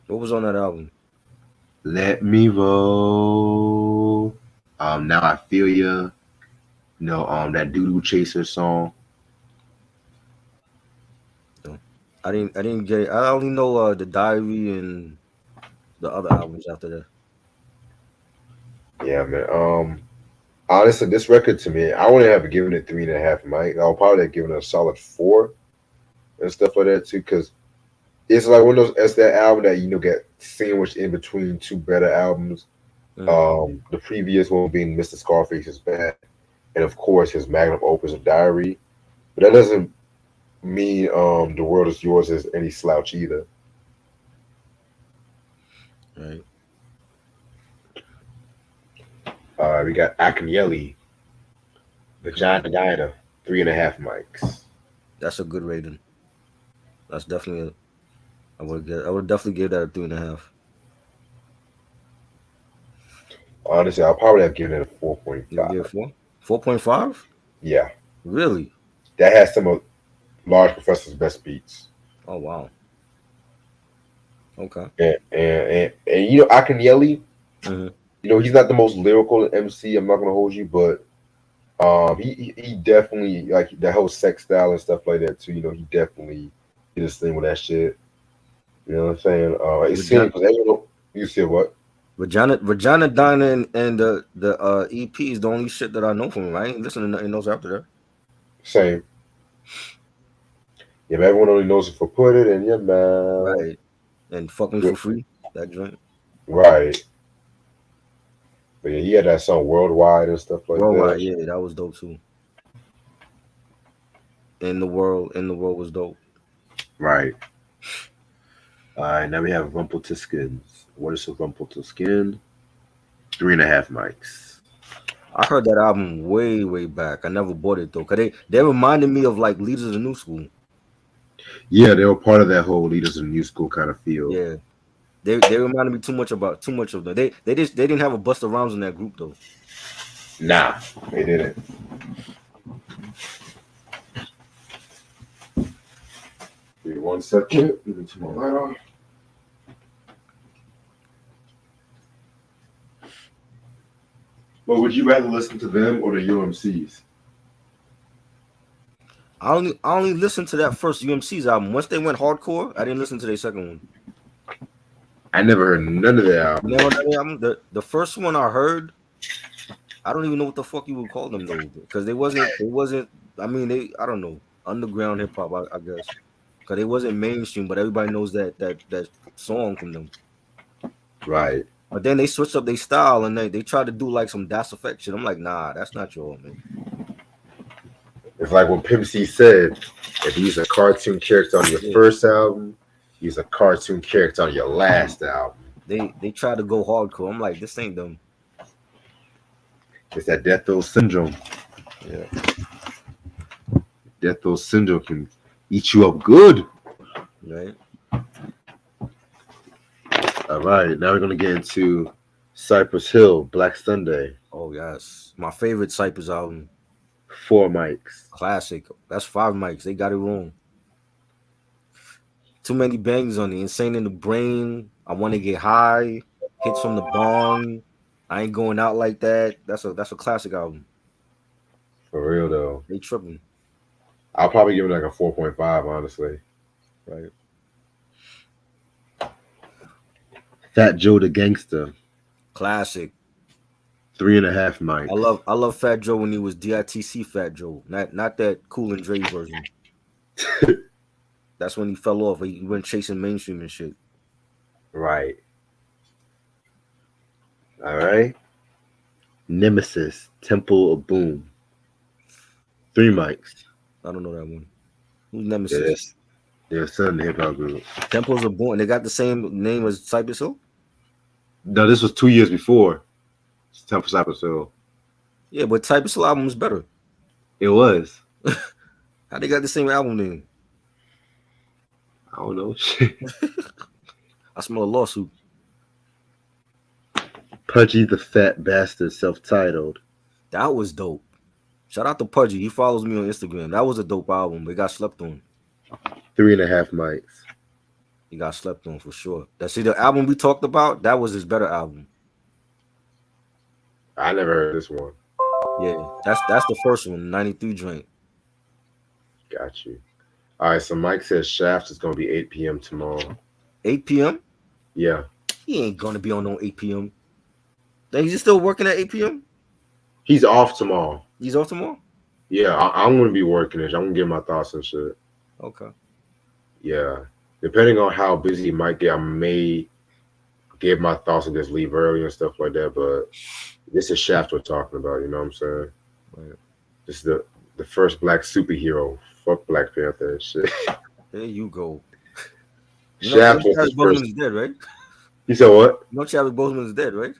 What was on that album? Let Me Roll. Now I Feel Ya. That Doodoo Chaser song. So, I didn't get it. I only know the Diary and the other albums after that. Yeah, man. Honestly, this record to me, I wouldn't have given it 3.5 Mike. I'll probably have given it a solid 4 and stuff like that too, because it's like one of those. It's that album that get sandwiched in between two better albums. Mm, The previous one being Mr. Scarface is bad, and of course his magnum opus of Diary. But that doesn't mean The World Is Yours is any slouch either. right. We got Akinyele, Okay. Vagina Dina, 3.5 mics. That's a good rating. That's definitely. I would definitely give that a 3.5. Honestly, I'll probably have given it a You give 4.5. it 4? 4.5? Yeah, Really? that has some of Large Professor's best beats. Oh wow. Okay. And Akinyele, Hmm. he's not the most lyrical MC. I'm not gonna hold you, but he definitely like that whole sex style and stuff like that too. He definitely did his thing with that shit. You know what I'm saying? It seems Vagina, because everyone you said what? Vagina Diner and the EP is the only shit that I know from him. I ain't listening to nothing else after that. Same. Yeah, but everyone only knows it for Put It in Your Mouth. Right. And Fuck Me for Free. That joint. Right. But yeah, he had that song Worldwide and stuff like that. Worldwide, yeah, that was dope too. In the world was dope. Right. All right, now we have Rumpelstiltskins. What is a Rumpelstiltskin? 3.5 mics. I heard that album way, way back. I never bought it though. Cause they reminded me of like Leaders of the New School. Yeah, they were part of that whole Leaders in New School kind of feel. Yeah. They reminded me too much of them. They didn't have a Busta Rhymes in that group though. Nah, they didn't. Give me 1 second. Let me turn my light on. But would you rather listen to them or the UMCs? I only listened to that first UMC's album. Once they went hardcore, I didn't listen to their second one. I never heard none of their You albums. know that album? The first one I heard, I don't even know what the fuck you would call them though, because they wasn't. I mean, I don't know, underground hip hop, I guess, because they wasn't mainstream, but everybody knows that song from them. Right. But then they switched up their style and they tried to do like some Das Effect shit. I'm like, nah, that's not your man. It's like when Pimp C said, if he's a cartoon character on your Yeah. first album, he's a cartoon character on your last album. They tried to go hardcore. I'm like, this ain't them. It's that death row syndrome. Yeah. Death row syndrome can eat you up good. Right. All right, now we're gonna get into Cypress Hill, Black Sunday, Oh yes, my favorite Cypress album, 4 mics. classic. That's 5 mics. They got it wrong. Too many bangs on it. Insane in the Brain. I want to get high. Hits from the Bong. I ain't going out like that. That's a classic album. For real though, They tripping. I'll probably give it like a 4.5, honestly. Right. Fat Joe the Gangster, Classic. 3.5 mics. I love Fat Joe when he was DITC Fat Joe. Not that Cool and Dre version. That's when he fell off. He went chasing mainstream and shit. Right. All right. Nemesis, Temple of Boom, 3 mics. I don't know that one. Who's Nemesis? Yes. They're still in the hip hop group. Temples are born. They got the same name as Cypress Hill. No, this was 2 years before Temple Cypress Hill. Yeah, but Cypress Hill album is better. It was. How they got the same album name? I don't know. I smell a lawsuit. Pudgy the Fat Bastard, self-titled. That was dope. Shout out to Pudgy. He follows me on Instagram. That was a dope album. They got slept on. 3.5 mics. He got slept on for sure. That see the album we talked about. That was his better album. I never heard this one. Yeah, that's the first one, 93 joint. Got you. All right, so Mike says Shaft is gonna be 8 p.m. tomorrow. 8 p.m. Yeah, He ain't gonna be on no 8 p.m. Then he's still working at 8 p.m. he's off tomorrow. He's off tomorrow. Yeah, I'm gonna be working it. I'm gonna give my thoughts and shit. Okay. Yeah, depending on how busy it might get, I may give my thoughts and just leave early and stuff like that. But this is Shaft we're talking about. You know what I'm saying? Right. This is the first black superhero. Fuck Black Panther and shit. There you go. You know Shaft was Chadwick the Boseman first. is dead, right? You said what? You know Chadwick Boseman is dead, right?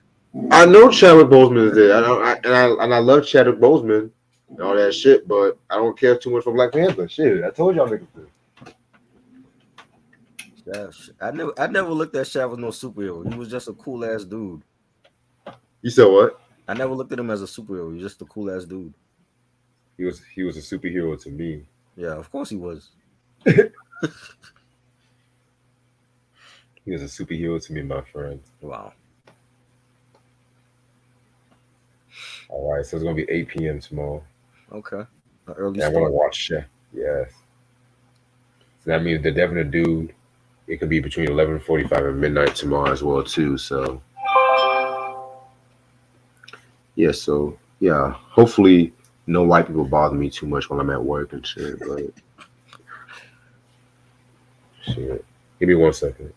I know Chadwick Boseman is there. I love Chadwick Boseman and all that shit, but I don't care too much for Black Panther. Shit, I told y'all niggas this. I never looked at Shaq as no superhero. He was just a cool ass dude. You said what? I never looked at him as a superhero. He's just a cool ass dude. He was a superhero to me. Yeah, of course he was. He was a superhero to me, my friend. Wow. All right, so it's gonna be 8 p.m. tomorrow. Okay. An early And I want to start. watch Chef. Yes. So that means the definite dude. It could be between 11:45 and midnight tomorrow as well too. So yeah, hopefully no white people bother me too much when I'm at work and shit. But shit, give me 1 second.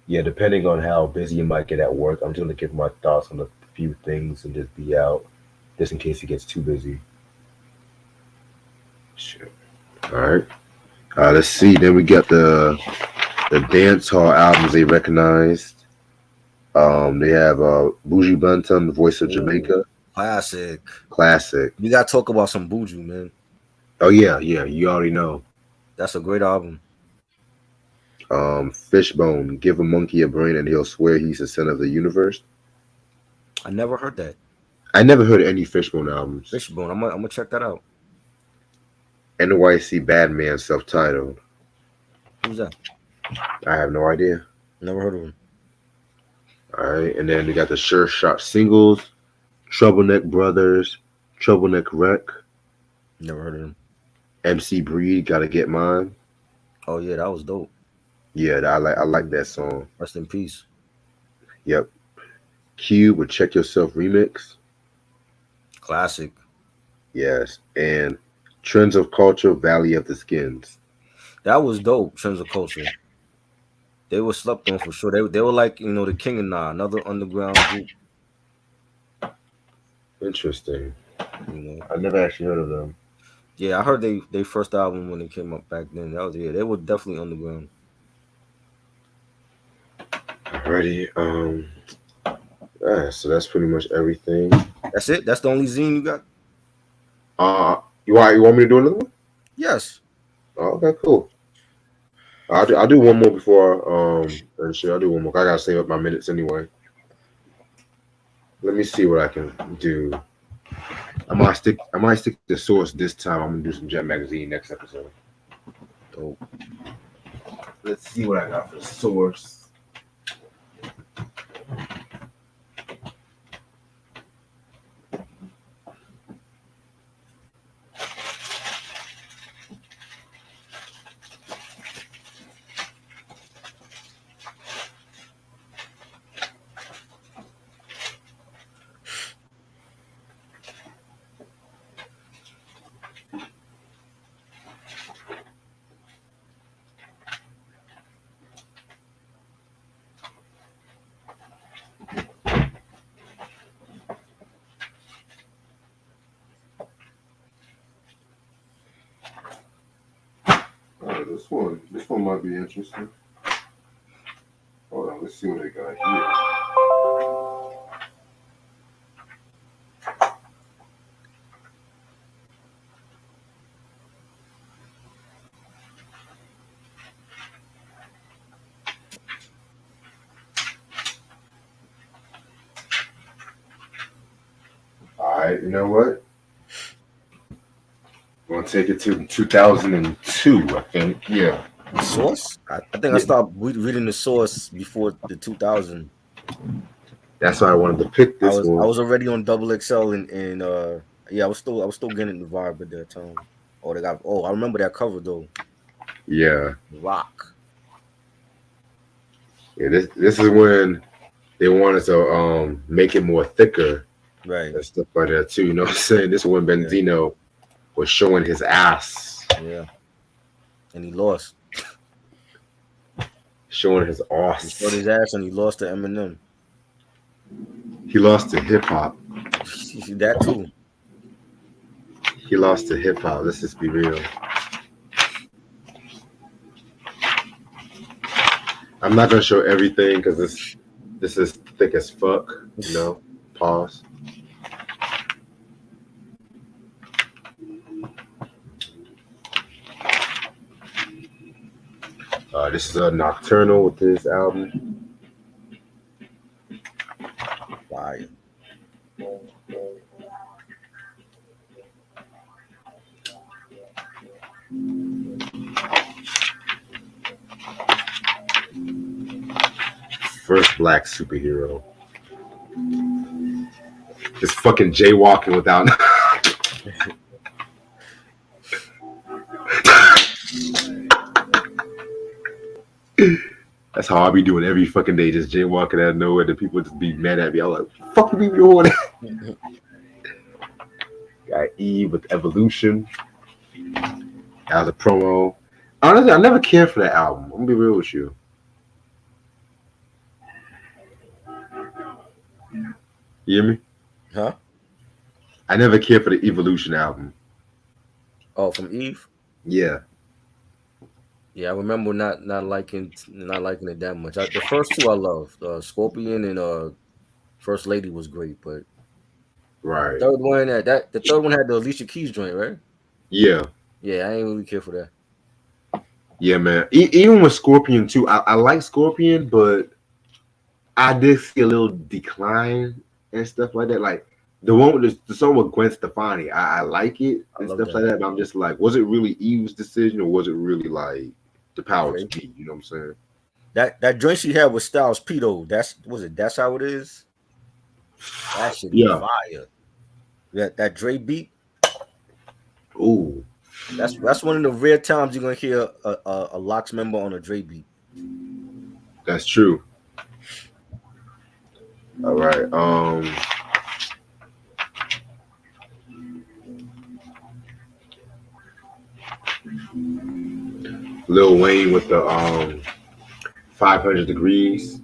Yeah, depending on how busy you might get at work, I'm just gonna give my thoughts on a few things and just be out, just in case it gets too busy. Shit. All right. Let's see. Then we got the dance hall albums they recognized. They have Bougie Bantam, The Voice of Ooh, Jamaica, classic. classic. We gotta talk about some Buju, man. Oh yeah, yeah. You already know. That's a great album. Fishbone, Give a Monkey a Brain and He'll Swear He's the Center of the Universe. I never heard that. I never heard any Fishbone albums. Fishbone. I'm gonna check that out. NYC Badman, self-titled. Who's that? I have no idea. Never heard of him. All right, and then we got the Sure Shot singles, Troubleneck Brothers, Troubleneck Wreck, Never heard of him. MC Breed, Gotta Get Mine. Oh yeah, that was dope. Yeah, I like that song. Rest in peace. Yep. Q with Check Yourself remix. Classic. Yes, and Trends of Culture, Valley of the Skins. That was dope. Trends of Culture. They were slept on for sure. They were like the King and Nah, another underground group. Interesting. You know. I never actually heard of them. Yeah, I heard they first album when they came up back then. That was they were definitely underground. Alrighty. So that's pretty much everything. That's it. That's the only zine you got. You want me to do another one? Yes. Oh, okay, cool. I'll do one more before and shit. I'll do one more. I gotta save up my minutes anyway. Let me see what I can do. I might stick to Source this time. I'm gonna do some Jet Magazine next episode. Dope. Let's see what I got for Source. This one might be interesting. Hold on, let's see what they got here. All right, you know what? I'm gonna take it to 2002, I think. Yeah. The source? I think I Yeah, stopped reading the source before the 2000. that's why I wanted to pick I this was I one. was already on Double XL and yeah, I was still getting the vibe at that time. Oh, I remember that cover though. Yeah, Rock. yeah. This is when they wanted to make it more thicker Right. and stuff like that too. You know what I'm saying? This is when Yeah. Benzino was showing his ass, Yeah. And he lost. showing his He showed ass. his ass and he lost to Eminem. He lost to hip hop. That too. He lost to hip hop. Let's just be real. I'm not gonna show everything because this is thick as fuck. You know. Pause. This is a Nocturnal with his album. Fire. First black superhero. Just fucking jaywalking without. That's how I be doing every fucking day, just jaywalking out of nowhere. The people just be mad at me. I'm like, fuck you be doing that? Got Eve with Evolution. That was a promo. Honestly, I never cared for that album. I'm gonna be real with you. You hear me? Huh? I never cared for the Evolution album. Oh, from Eve? Yeah. Yeah, I remember not liking it that much. The first two I loved. Scorpion and First Lady was great, but the Right. third one the third one had the Alicia Keys joint, right? Yeah. Yeah, I ain't really care for that. Yeah, man. Even with Scorpion too, I like Scorpion, but I did see a little decline and stuff like that. Like the song with Gwen Stefani, I like it I and love stuff that. like that. But I'm just like, was it really Eve's decision or was it really like the powers Drake. be? You know what I'm saying? That joint she had with Styles P though. That's how it is. That shit is Yeah. fire. That Dre beat. Ooh, That's one of the rare times you're gonna hear a Locks member on a Dre beat. that's true. All right. Lil Wayne with the 500 Degrees.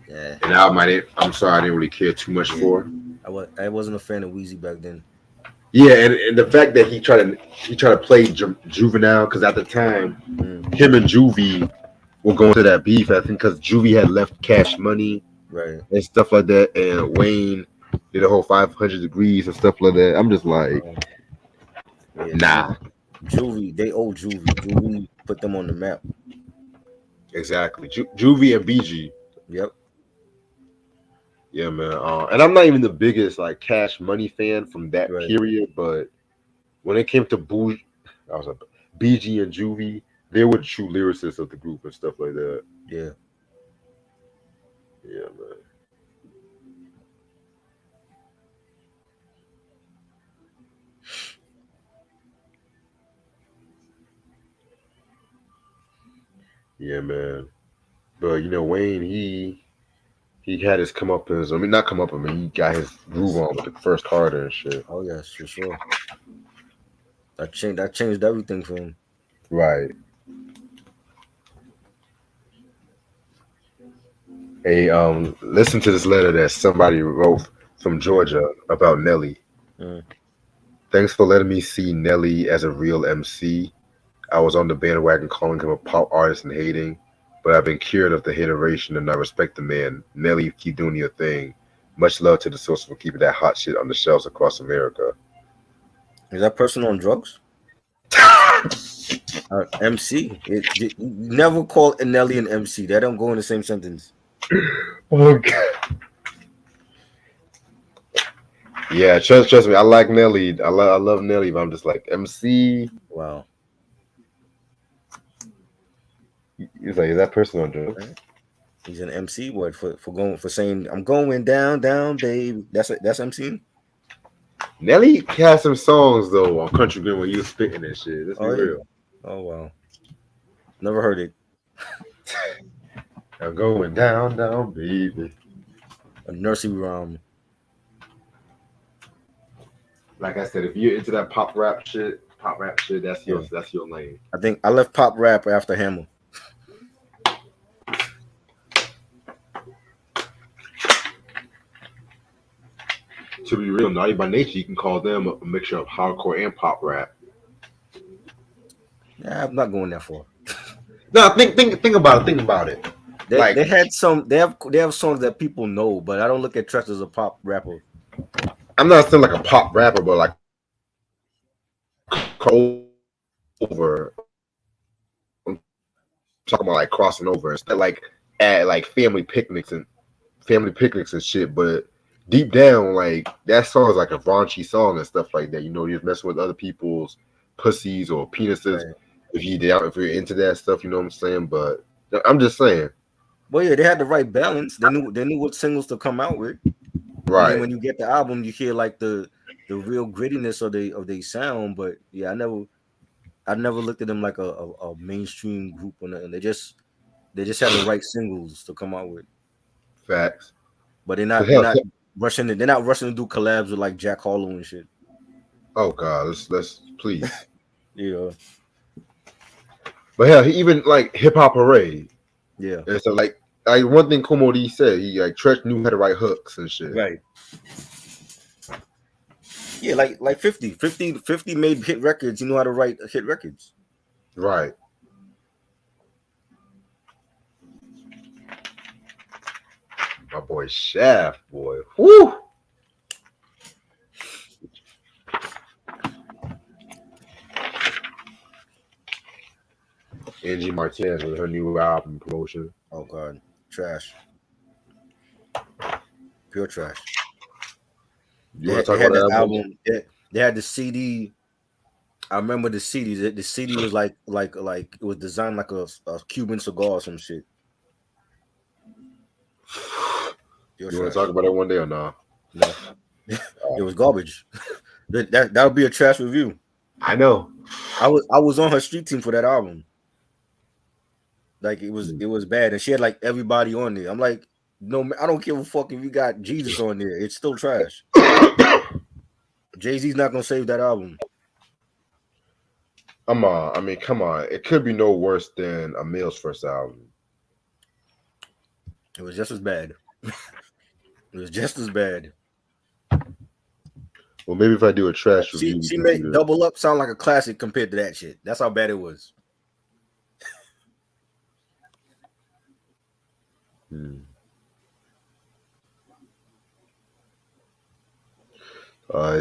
Yeah, An album I'm sorry, I didn't really care too much yeah. for. I wasn't a fan of Weezy back then. Yeah, and the fact that he tried to play Juvenile because at the time Mm, him and Juvie were going to that beef. I think because Juvie had left Cash Money right. and stuff like that, and Wayne did a whole 500 Degrees and stuff like that. I'm just like, Yeah, nah, Juvie. They owe Juvie. Juvie put them on the map. exactly. Juvie and BG. Yep. Yeah, man. And I'm not even the biggest like Cash Money fan from that Right. period, but when it came to I was like BG and Juvie, they were the true lyricists of the group and stuff like that. Yeah. Yeah, man. Yeah, man. But Wayne, he had his comeuppance. I mean, not come up. I mean, he got his groove on with the first Carter and shit. Oh yes, for sure. That changed everything for him. Right. Hey, listen to this letter that somebody wrote from Georgia about Nelly. Mm. Thanks for letting me see Nelly as a real MC. I was on the bandwagon calling him a pop artist and hating, but I've been cured of the hateration and I respect the man. Nelly, keep doing your thing. Much love to the source for keeping that hot shit on the shelves across America. Is that person on drugs? MC. You never call Nelly an MC. They don't go in the same sentence. Okay. Yeah, trust me. I like Nelly. I love Nelly, but I'm just like MC. Wow. He's like, is that person on drugs? Right? He's an MC. What for saying I'm going down, down, baby. That's MC. Nelly has some songs though on Country Green when he was spitting that shit. Let's be Oh yeah. real. Oh wow. Never heard it. I'm going down, down, baby. A nursery rhyme. Like I said, if you're into that pop rap shit, Yeah. that's your lane. I think I left pop rap after Hammer. To be real, Naughty by Nature, you can call them a mixture of hardcore and pop rap. Yeah, I'm not going that far. No, think about it. Think about it. They had some they have songs that people know, but I don't look at Trex as a pop rapper. I'm not saying like a pop rapper, but like over. I'm talking about like crossing over instead, like at like family picnics and shit. But deep down, like that song is like a raunchy song and stuff like that. You know, you're messing with other people's pussies or penises. Right. If you're into that stuff, you know what I'm saying. But I'm just saying, Well, yeah, they had the right balance. They knew what singles to come out with. And then right? when you get the album, you hear like the real grittiness of the sound. But yeah, I never looked at them like a mainstream group or nothing. They just had the right singles to come out with. Facts. But Cause they're hell, not rushing it. They're not rushing to do collabs with like Jack Harlow and shit. oh god, let's please. Yeah. But hell, he even like Hip Hop Parade. Yeah. And so like one thing Kumo D said, he like Tretch knew how to write hooks and shit. Right. Yeah, like 50 made hit records. You know how to write hit records. Right. My boy Shaft, boy. Whoo! Angie Martinez with her new album promotion. Oh god, trash, pure trash. You want to They talk had about the that album? album. They had the CD. I remember the CD. The CD was like it was designed like a Cuban cigar or some shit. Pure You want trash. to talk about it one day or not? No, it was garbage. that would be a trash review. I know. I was on her street team for that album. Like it was bad, and she had like everybody on there. I'm like, no, I don't give a fuck if you got Jesus on there. It's still trash. Jay-Z's not gonna save that album. Come on. I mean, come on. It could be no worse than Emil's first album. It was just as bad. It was just as bad. Well, maybe if I do a trash She review, she made Double Up sound like a classic compared to that shit. That's how bad it was.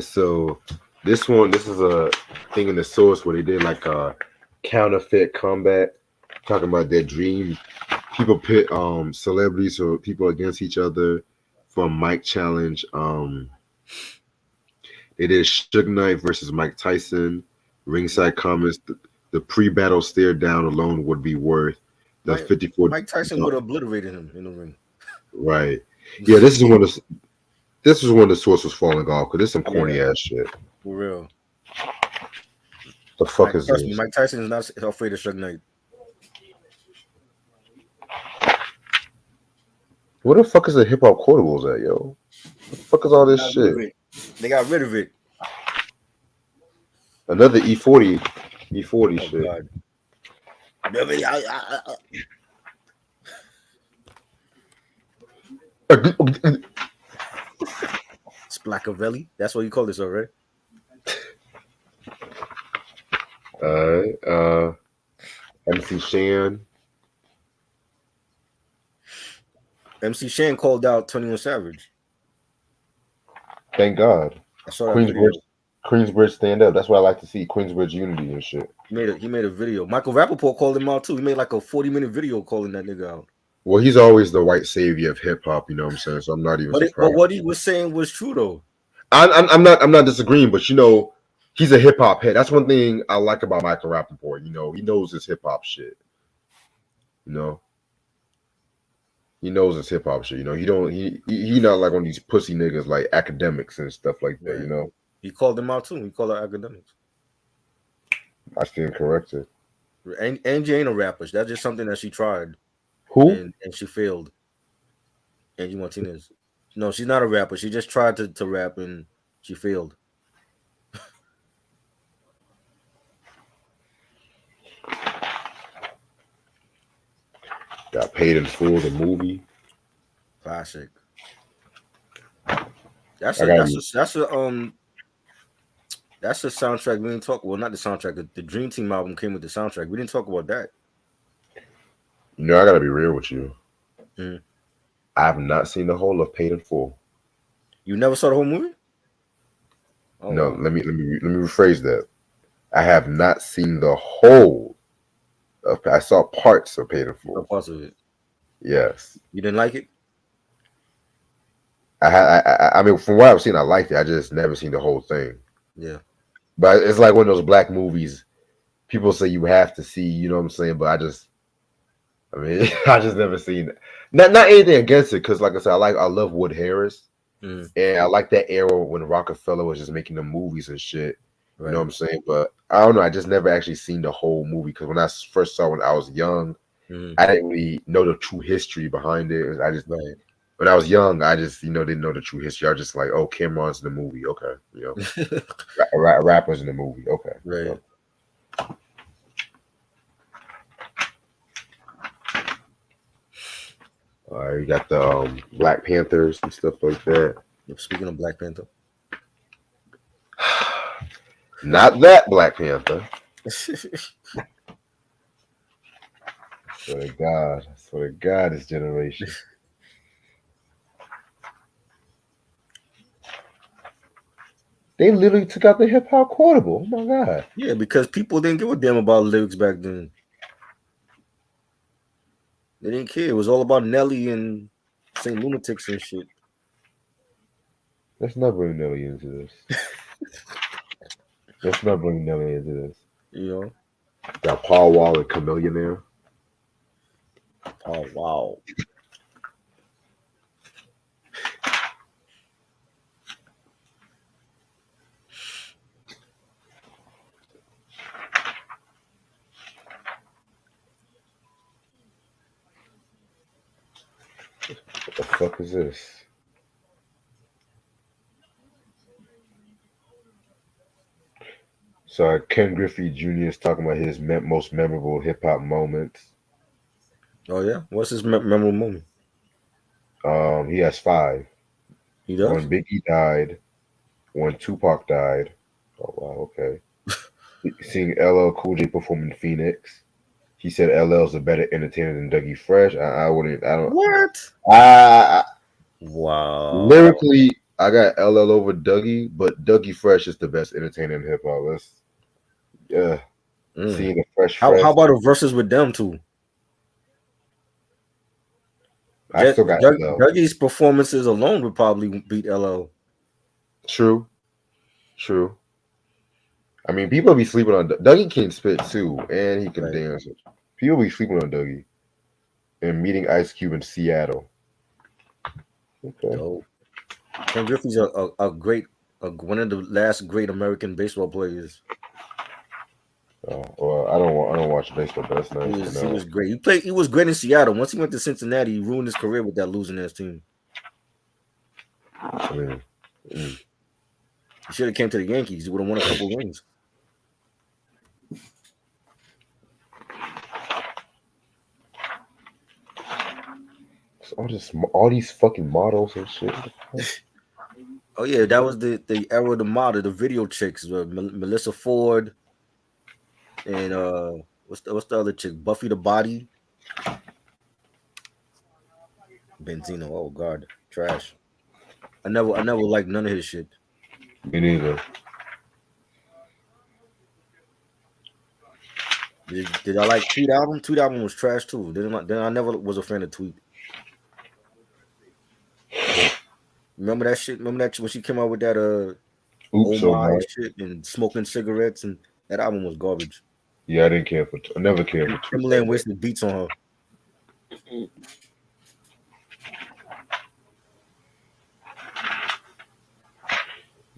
So this is a thing in the source where they did like a counterfeit combat, talking about their dream. People pit celebrities or people against each other from Mike Challenge. They did Suge Knight versus Mike Tyson. Ringside comments: the pre-battle stare down alone would be worth the 54. Mike Tyson would have obliterated him in the ring. Right. Yeah, this is when the source was falling off because this is some corny ass shit. For real. The fuck is this? Mike Tyson is not afraid of Suge Knight. Where the fuck is the hip hop quotables at, yo? What the fuck is all this shit? They got rid of it. Another E40 shit. God. Splackavelli. That's what you call this, alright? MC Shan. MC Shan called out 21 Savage. Thank God. I saw that video. Queensbridge stand up. That's what I like to see. Queensbridge unity and shit. He made a video. Michael Rappaport called him out too. He made like a 40-minute video calling that nigga out. Well, he's always the white savior of hip hop, you know what I'm saying? So I'm not even surprised. But what he was saying was true though. I'm not disagreeing, but you know, he's a hip hop head. That's one thing I like about Michael Rappaport. You know, he knows his hip hop shit. You know, he knows it's hip hop shit. You know, he don't he not like one of these pussy niggas like academics and stuff like that. You Right. know, He called them out too. He called out academics. I stand corrected. And Angie ain't a rapper. That's just something that she tried Who? and she failed. Angie Martinez. No, she's not a rapper. She just tried to rap and she failed. Got paid in full. The movie. Classic. I gotta. That's a soundtrack we didn't talk. Well, not the soundtrack. The Dream Team album came with the soundtrack. We didn't talk about that. You know, I gotta be real with you. Mhm. I have not seen the whole of Paid in Full. You never saw the whole movie? Oh No, wow. let me rephrase that. I have not seen the whole of. I saw parts of Paid in You saw Full. parts of it. Yes, You didn't like it? I mean, from what I've seen, I liked it. I just never seen the whole thing. Yeah. But it's like one of those black movies. People say you have to see. You know what I'm saying? But I mean, I just never seen it. Not anything against it, because like I said, I love Wood Harris, Mhm. and I like that era when Rockefeller was just making the movies and shit. You know what Right. I'm saying? But I don't know. I just never actually seen the whole movie because when I first saw it when I was young, Mhm. I didn't really know the true history behind it. I just Right. when I was young, I just didn't know the true history. I was just like, oh, Cameron's in the movie, okay, rappers in the movie, okay, Right. All right, you got the Black Panthers and stuff like that. Speaking of Black Panther. Not that Black Panther. I swear to God, this generation. They literally took out the hip hop quotable. Oh my God. Yeah, because people didn't give a damn about lyrics back then. They didn't care. It was all about Nelly and Saint Lunatics and shit. Let's not bring Nelly into this. Let's not bring Nelly into this. You know? Got Paul Wall and Chameleonaire. Oh wow. What the fuck is this? So Ken Griffey Jr. is talking about his most memorable hip hop moments. Oh yeah. What's his memorable moment? He has 5. He One does? Biggie died. One Tupac died. Oh wow, okay. Seeing LL Cool J perform in Phoenix. He said LL's a better entertainer than Dougie Fresh. I wouldn't. I don't. What? I Wow. lyrically, I got LL over Dougie, but Dougie Fresh is the best entertainer in hip hop. Let's yeah. Mm. Seeing the How Fresh, about the verses with them two? I still got LL. Dougie's performances alone would probably beat LL. True, true. I mean, people be sleeping on Dougie. Can spit too, and he can Right. dance. People be sleeping on Dougie. And meeting Ice Cube in Seattle. Okay. Dope. Ken Griffey's a great one of the last great American baseball players. Oh, well, I don't watch baseball, but that's nice to He know. was great. He was great in Seattle. Once he went to Cincinnati, he ruined his career with that losing ass team. I mean, He should have came to the Yankees. He would have won a couple rings. all these fucking models and shit. Oh yeah, that was the era of the model, the video chicks, Melissa Ford and what's the other chick? Buffy the Body, Benzino. Oh God, trash. I never liked none of his shit. Me neither. Did I like Tweet album? Tweet album was trash too. Then I never was a fan of Tweet. Remember that shit? Remember that when she came out with that Oh Oops, oh My my. shit and smoking cigarettes and that album was garbage. Yeah, I didn't care for. I never cared for Tweet like Timberland that. wasted beats on her.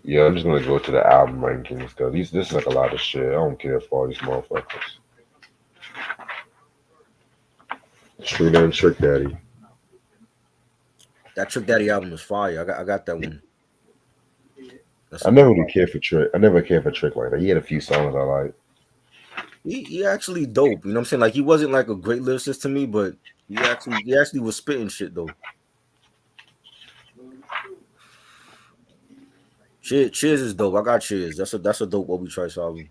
Yeah, I'm just gonna go to the album rankings because this is like a lot of shit. I don't care for all these motherfuckers. Trina and Trick Daddy. That Trick Daddy album is fire. I got that one. That's I a never dope really album. cared for Trick. I never cared for Trick like that. He had a few songs I like. He actually dope. You know what I'm saying? Like he wasn't like a great lyricist to me, but he actually was spitting shit though. Cheers is dope. I got Cheers. That's a dope Obi Trice album.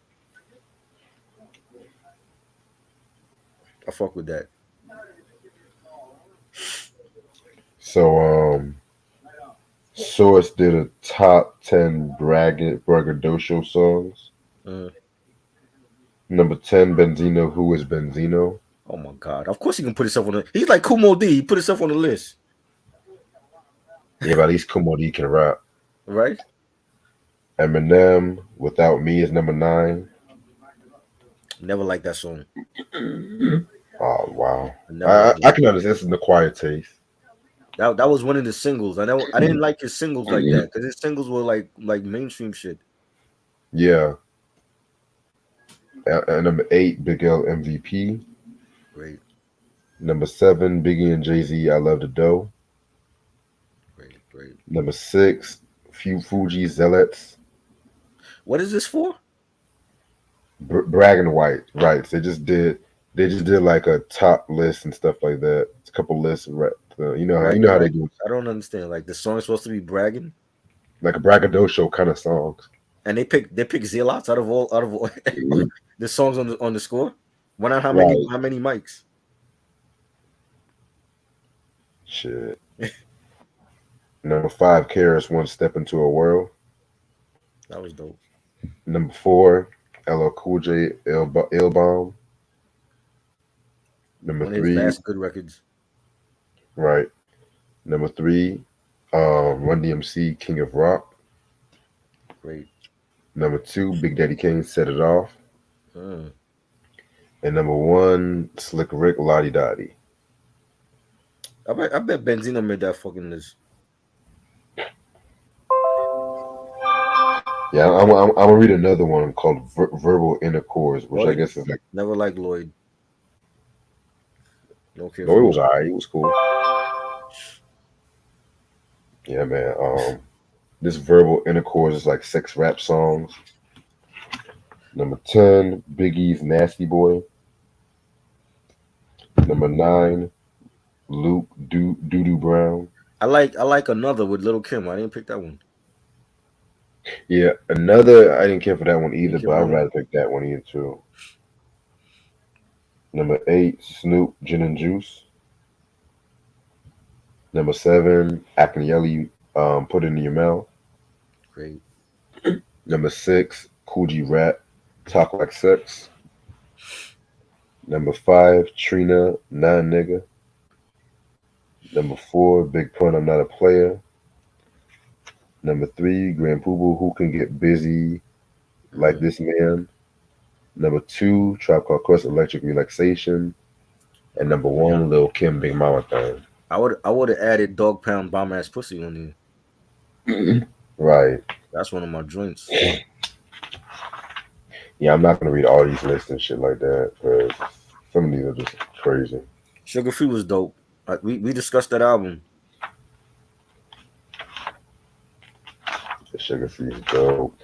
I fuck with that. So Source did a top 10 braggadocio songs. Uh, Number 10, Benzino. Who is Benzino? oh my god. Of course he can put himself on the. He's like Kumo D. He put himself on the list, Yeah, but at least Kumodi can rap. right? Eminem, Without Me is number 9. Never liked that song. Oh wow. I never I liked I it. can understand this in the quiet taste. That was one of the singles. I didn't like his singles like that because his singles were like mainstream shit. Yeah. And number 8, Big L MVP. Great, Number 7, Biggie and Jay-Z, I Love the Dough. great, great. Number 6, Fuji Zealots. What is this for? Bragging rights. They just did like a top list and stuff like that. It's a couple lists of you know how they Bragging, do I don't understand. Like the song is supposed to be bragging, like a braggadocio kind of songs. and they pick Zealots out of all the songs on the score. Why not how many Right. how many mics? Shit. Number 5, Karis, One Step into a World. That was dope. Number 4, LL Cool J, Ill Bomb. Number One of his 3, last good records. right. Number 3, Run DMC, King of Rock. Great. Number 2, Big Daddy Kane, Set It Off. Mm. And number 1, Slick Rick, Lottie Dottie. I bet Benzino made that fucking list. Yeah, I'm gonna read another one called Verbal Intercourse, which I Lloyd guess is like, never liked Lloyd. No care no, for it Lloyd. was alright. It was cool. Yeah, man. This Verbal Intercourse is like 6 rap songs. Number 10, Biggie's Nasty Boy. Number 9, Luke Doo Brown. I like another with Little Kim. I didn't pick that one. Yeah, another. I didn't care for that one You either, didn't care but for that I'd one. rather pick that one either too. Number 8, Snoop Gin and Juice. Number 7, Akinyele, Put It in Your Mouth. Great. Number 6, Coogee Rap, Talk Like Sex. Number 5, Trina, Nah Nigga. Number 4, Big Pun, I'm Not a Player. Number 3, Grand Poobah, Who Can Get Busy Like Mm. This Man. Number 2, Tribe Called Quest, Electric Relaxation. And number 1, Lil Kim, Big Mama Thing. I would have added Dog Pound Bomb Ass Pussy on there. Right. That's one of my joints. Yeah, I'm not gonna read all these lists and shit like that because some of these are just crazy. Sugar Free was dope. We discussed that album. The Sugar Free is dope.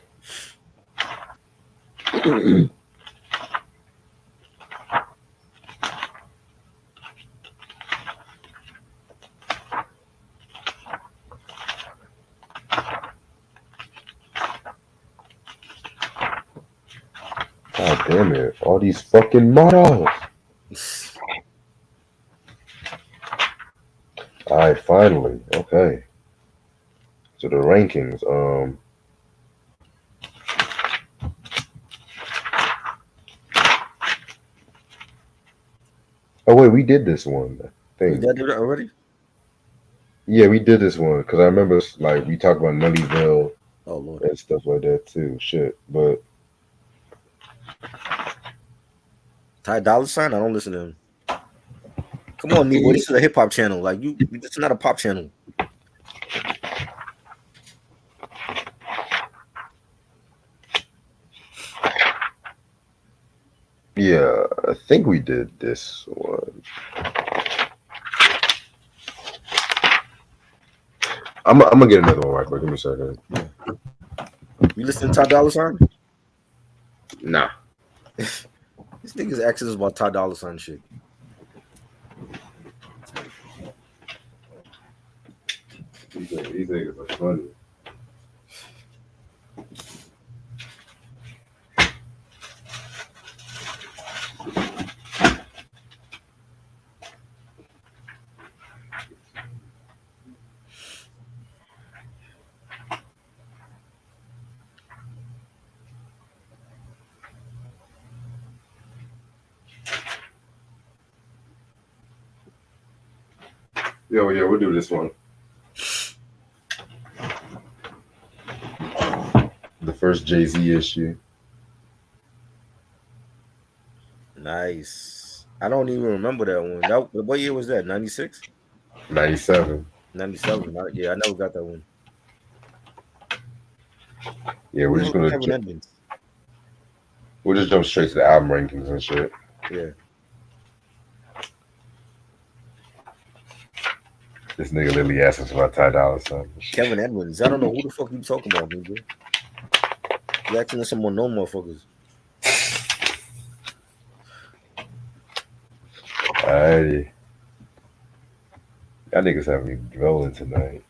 God damn it! All these fucking models. All right, finally. Okay. So the rankings. Oh wait, we did this one. I We think. did it already. Yeah, we did this one because I remember like we talked about Nellyville Oh Lord. and stuff like that too. Shit, but Ty Dolla Sign. I don't listen to him. Come on, Nebo. This is a hip hop channel. Like this is not a pop channel. Yeah, I think we did this one. I'm gonna get another one right quick. Give me a second. You listen to Ty Dolla $ign? Nah. This nigga's asking us about Ty Dolla $ign shit. These niggas are funny. Yeah, we'll do this one. The first Jay-Z issue. Nice. I don't even remember that one. What year was that? 96? 97. 97. Yeah, I never got that one. Yeah, we're just gonna Kevin Edmonds. we'll just jump straight to the album rankings and shit. Yeah. This nigga literally asked us about Ty Dolla $ign. Kevin Edmonds. I don't know who the fuck you talking about, nigga. You acting like some unknown motherfuckers. Alrighty. Y'all niggas have me rolling tonight.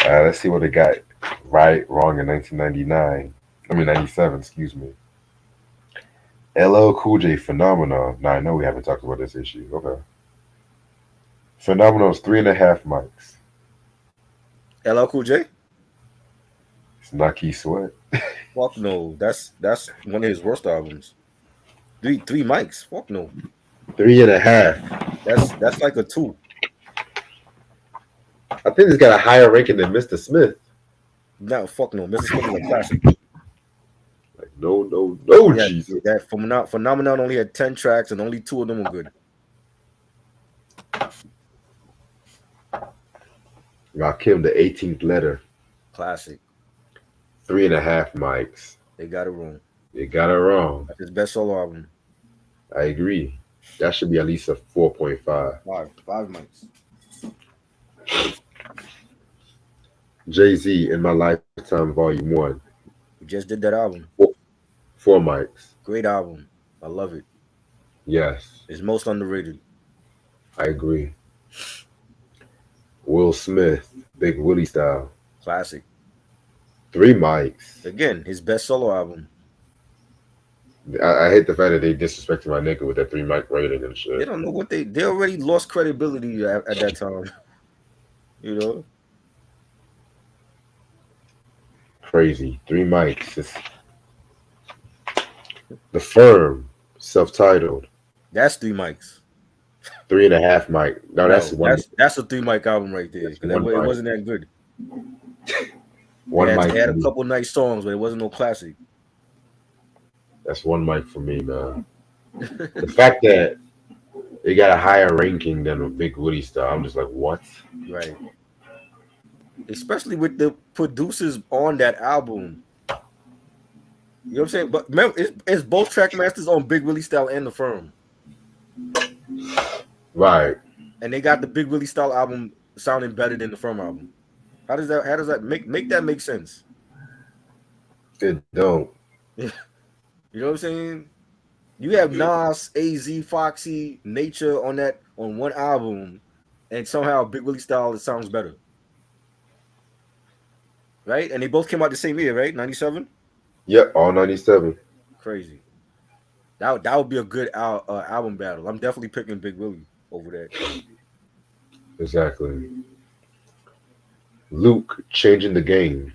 Let's see what they got right, wrong in 1999. I mean 97, excuse me. LL Cool J Phenomenon. Now I know we haven't talked about this issue. Okay. Phenomenon's 3.5 mics. LL Cool J? It's not Key Sweat. Fuck no. That's one of his worst albums. Three mics. Fuck no. 3.5. That's like a 2. I think it's got a higher ranking than Mr. Smith. No, fuck no. Mr. Smith is a classic. Like, no, Yeah, Jesus. that Phenomenon only had 10 tracks and only 2 of them were good. Rakim, the 18th letter. Classic. 3.5 mics. They got it wrong. They got it wrong. That's his best solo album. I agree. That should be at least a 4.5. 5 mics. Jay-Z, In My Lifetime, Volume 1. We just did that album. 4 mics. Great album. I love it. Yes, It's most underrated. I agree. Will Smith, Big Willie Style. Classic. 3 mics. Again, his best solo album. I hate the fact that they disrespected my nigga with that 3 mic rating and shit. They don't know what they already lost credibility at that time. You know? Crazy. 3 mics. It's The Firm, self-titled. That's 3 mics. 3.5 mic. No, that's one. That's a 3 mic album right there. That's It one mic. wasn't that good. One mic. It had a couple nice songs, but it wasn't no classic. That's 1 mic for me, man. The fact that they got a higher ranking than a Big Woody Style, I'm just like, what? Right. Especially with the producers on that album. You know what I'm saying? But remember, it's both track masters on Big Willie Style and The Firm. Right. And they got the Big Willie Style album sounding better than the Firm album. How does that make that make sense? It don't. You know what I'm saying? You have Nas, AZ, Foxy, Nature on one album, and somehow Big Willie Style it sounds better. Right? And they both came out the same year, right? 97? Yep, all 97. Crazy. That would be a good album battle. I'm definitely picking Big Willie over that. Exactly. Luke, Changing the Game.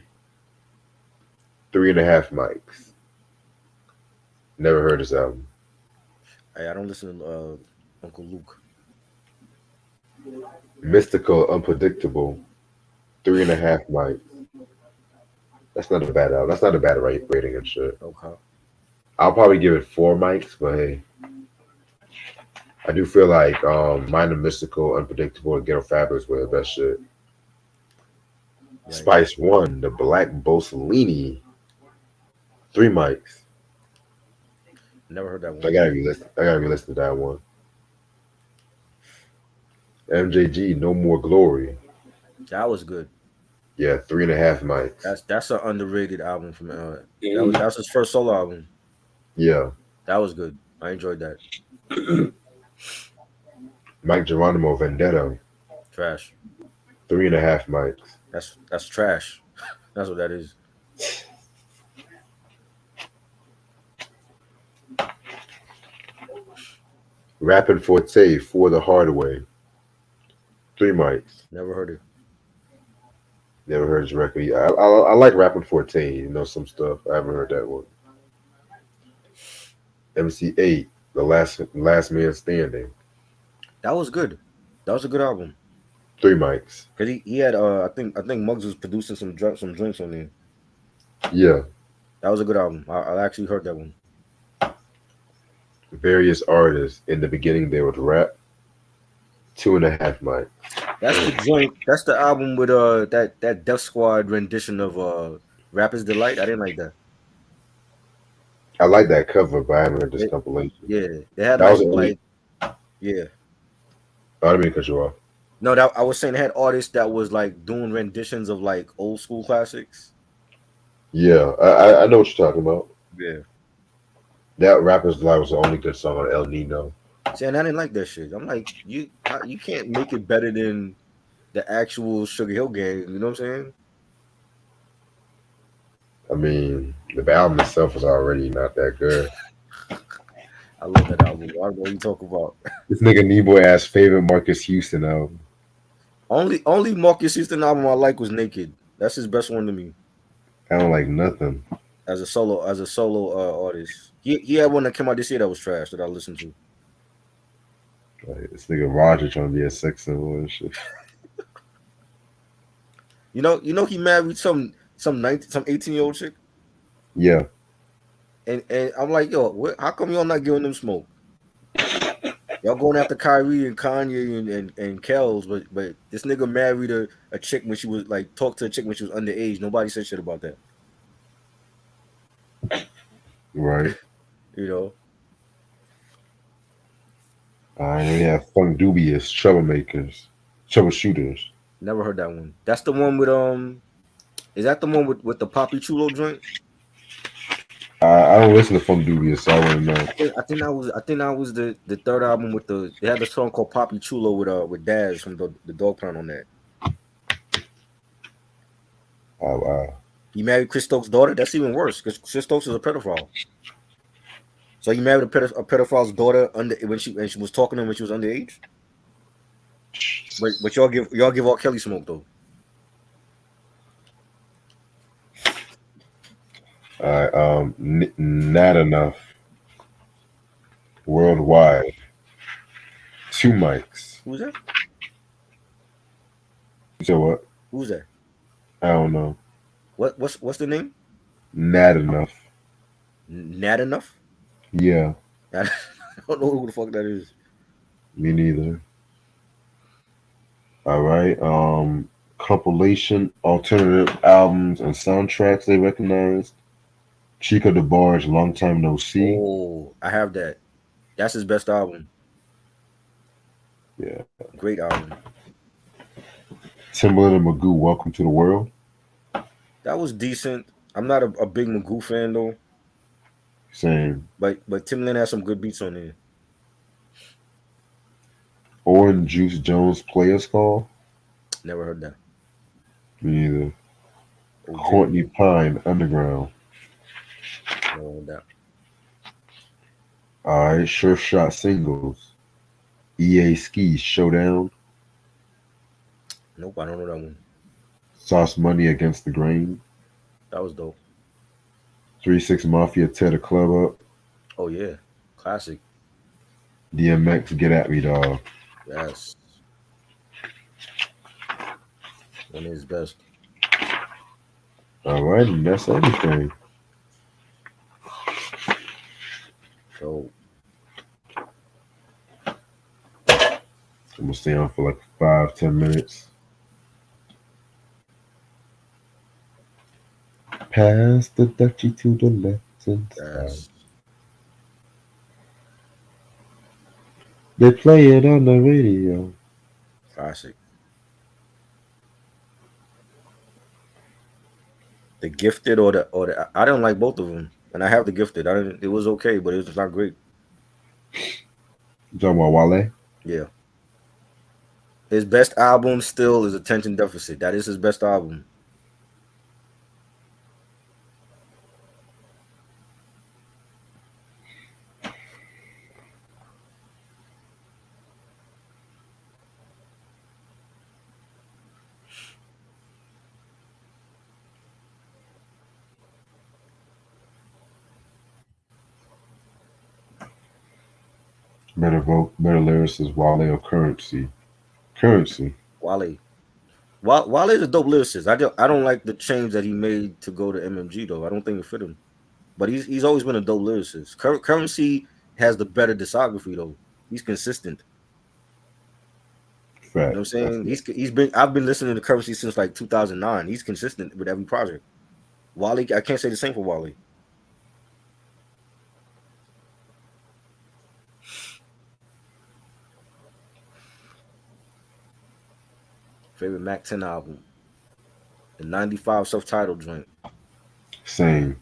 3.5 mics. Never heard this album. Hey, I don't listen to Uncle Luke. Mystical, Unpredictable. 3.5 mics. That's not a bad album. That's not a bad rating and shit. Okay. I'll probably give it 4 mics, but hey, I do feel like Minor Mystical, Unpredictable, and Ghetto Fabulous were the best shit. Right. Spice One, the Black Bolsolini, 3 mics. Never heard that I one. gotta be listen. I gotta be listening to that one. MJG, No More Glory. That was good. Yeah, 3.5 mics. That's an underrated album from that's his first solo album. Yeah, That was good. I enjoyed that. Mike Geronimo, Vendetta, Trash. 3.5 mics. That's trash. That's what that is. Rappin' Forte, For the Hard Way, 3 mics. Never heard it. Never heard his record. I like Rappin' Forte. You know some stuff. I haven't heard that one. MC8, The Last Man Standing, That was good. That was a good album. 3 mics. Cause he had I think Muggs was producing some drinks on there. Yeah, That was a good album. I actually heard that one. various artists. In the beginning, they would rap. 2.5 mics. That's the joint. That's the album with that Def Squad rendition of Rapper's Delight. I didn't like that. I like that cover, but I haven't heard this It, compilation. yeah, they had That was the only. yeah. I didn't mean to cut you off. No, that I was saying they had artists that was like doing renditions of like old school classics. Yeah, I know what you're talking about. Yeah. That Rapper's Life was the only good song on El Nino. See, and I didn't like that shit. I'm like, you can't make it better than the actual Sugar Hill Gang. You know what I'm saying? I mean, the album itself was already not that good. I love that album. I don't know what you talk about. This nigga Neboy asked favorite Marcus Houston album. Only Marcus Houston album I like was Naked. That's his best one to me I don't like nothing. as a solo artist. He had one that came out this year that was trash that I listened to. Like, this nigga Roger trying to be a sex symbol and shit. You know he married some 18-year-old chick, Yeah, and I'm like, yo, how come y'all not giving them smoke? Y'all going after Kyrie and Kanye and Kells, but this nigga married a chick when she was like talked to a chick when she was underage. Nobody said shit about that. right. You know, And we have Funk Dubious, Troublemakers, Troubleshooters. never heard that one. That's the one with is that the one with the Poppy Chulo joint? I don't listen to Funk Dubious, so I wouldn't know. I think that was the third album with they had the song called Poppy Chulo with Daz from the Dog Pound on that. Oh, wow. He married Chris Stokes' daughter. That's even worse because Chris Stokes is a pedophile. So he married a pedophile's daughter when she was talking to him when she was underage. But y'all give R. Kelly smoke though. All right, Not Enough, Worldwide, 2 mics. Who's that? You said what? Who's that? I don't know. What's the name? Not Enough. Not enough. Yeah, I don't know who the fuck that is. me neither. All right, compilation, alternative albums and soundtracks they recognized. Chico DeBarge, Long Time No See. Oh, I have that. That's his best album. Yeah. Great album. Timbaland and Magoo, Welcome to the World. That was decent. I'm not a big Magoo fan though, Same. but Timbaland has some good beats on there. Orange Juice Jones, Players Call. Never heard that. Me neither. OJ, Courtney Pine, Underground. never heard that. All right, Sure Shot Singles. EA Ski, Showdown. Nope, I don't know that one. Sauce Money, Against the Grain. That was dope. 3-6 Mafia, Tear the Club Up. Oh yeah, classic. DMX, Get At Me, Dog. Yes, one of his best. All right, and that's everything. So I'm gonna stay on for like 5, 10 minutes. Pass the duchy to the left hand side. that's They play it on the radio. classic. The Gifted or the I don't like both of them, and I have the Gifted. I didn't. It was okay, but it was not great. You talking about Wale? Yeah, his best album still is Attention Deficit. That is his best album. Better vote, better lyricist, Wale or Currency? Currency. Wale. Wale is a dope lyricist. I don't like the change that he made to go to MMG though. I don't think it fit him. But he's always been a dope lyricist. Currency has the better discography though. He's consistent. You know what Facts. I'm saying? He's been I've been listening to Currency since like 2009. He's consistent with every project. Wale, I can't say the same for Wale. Favorite Mac 10 album, the '95 self-titled joint. Same.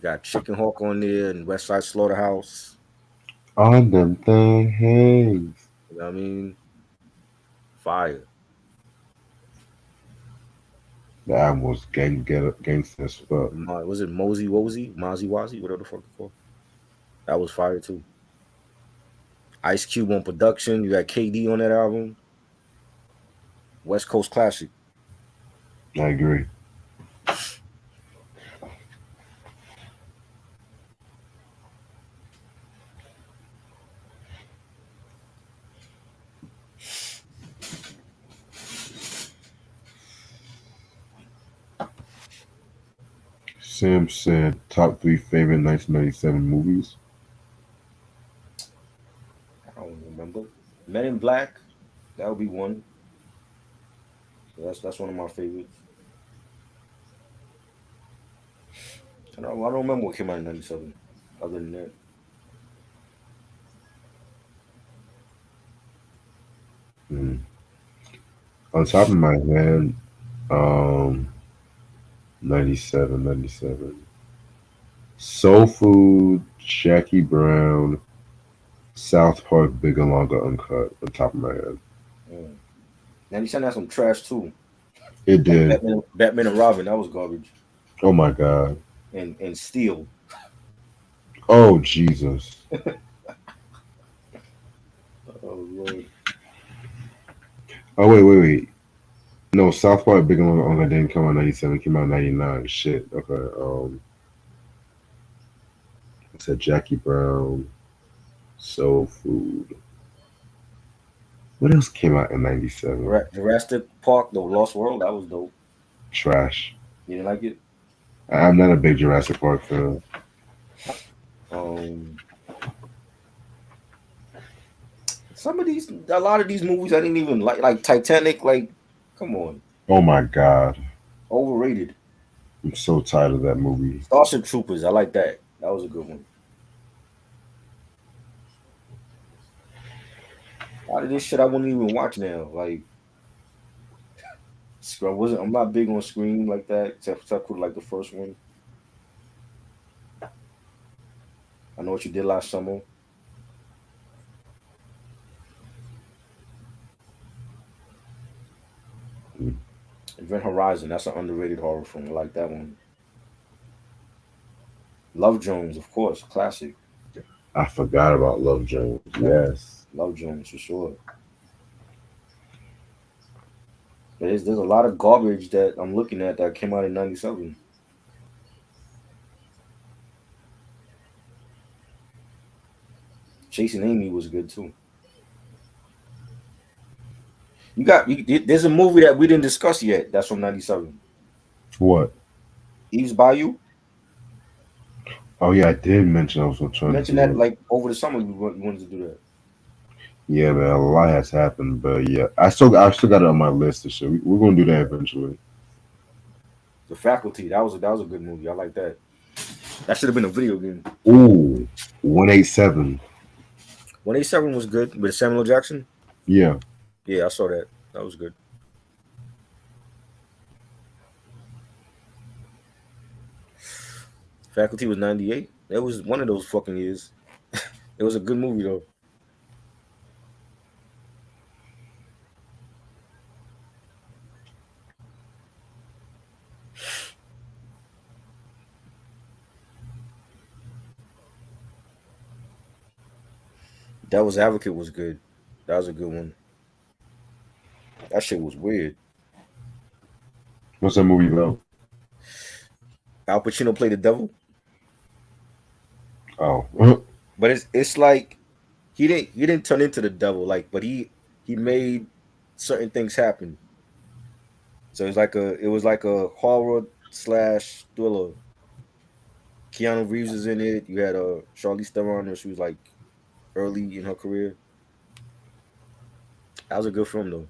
Got Chicken Hawk on there and West Side Slaughterhouse. On them things. You know what I mean? Fire. The album was gangster as fuck. Was it Mosey Wozy? Mozzie Wazzy? Whatever the fuck it's called. That was fire too. Ice Cube on production. You got KD on that album. West Coast classic. I agree. Sam said top 3 favorite 1997 movies. I don't remember. Men in Black. That would be one. So that's one of my favorites. I don't remember what came out in '97. Other than that, Mm. On top of my head, um, 97. Soul Food, Jackie Brown, South Park, Bigger Longer Uncut. On top of my head, mm. '97 had some trash too. it Like did. Batman and Robin. That was garbage. Oh my god. And Steel. Oh Jesus. Oh Lord. Oh wait. No, South Park, Bigger Longer Uncut didn't come out 97. It came out 99. Shit. Okay. I said Jackie Brown, Soul Food. What else came out in 97? Jurassic Park, The Lost World. That was dope. Trash. You didn't like it? I'm not a big Jurassic Park fan. Um, a lot of these movies I didn't even like Titanic. Like, come on, Oh my god. overrated. I'm so tired of that movie. Starship Troopers. I like that. That was a good one. A lot of this shit I wouldn't even watch now. Like, I'm not big on Scream like that, except for like the first one. I Know What You Did Last Summer. Mm. Event Horizon. That's an underrated horror film. I like that one. Love Jones, of course, classic. I forgot about Love Jones. Yes. Love Jones for sure. There's a lot of garbage that I'm looking at that came out in '97. Chasing Amy was good too. There's a movie that we didn't discuss yet. That's from '97. What? Eve's Bayou. Oh yeah, I did mention I was You trying to mentioned that do it. like over the summer you wanted to do that. Yeah, man, a lot has happened, but yeah, I still got it on my list to show. We're gonna do that eventually. The Faculty, that was a good movie. I like that. That should have been a video game. Ooh, 187. 187 was good with Samuel Jackson. Yeah. Yeah, I saw that. That was good. Faculty was 98. It was one of those fucking years. It was a good movie though. Devil's Advocate was good. That was a good one. That shit was weird. What's that movie about? Al Pacino played the devil, Oh, but it's like he didn't turn into the devil like, but he made certain things happen. So it was like a horror slash thriller. Keanu Reeves is in it. You had Charlize Theron, when she was like early in her career. That was a good film though.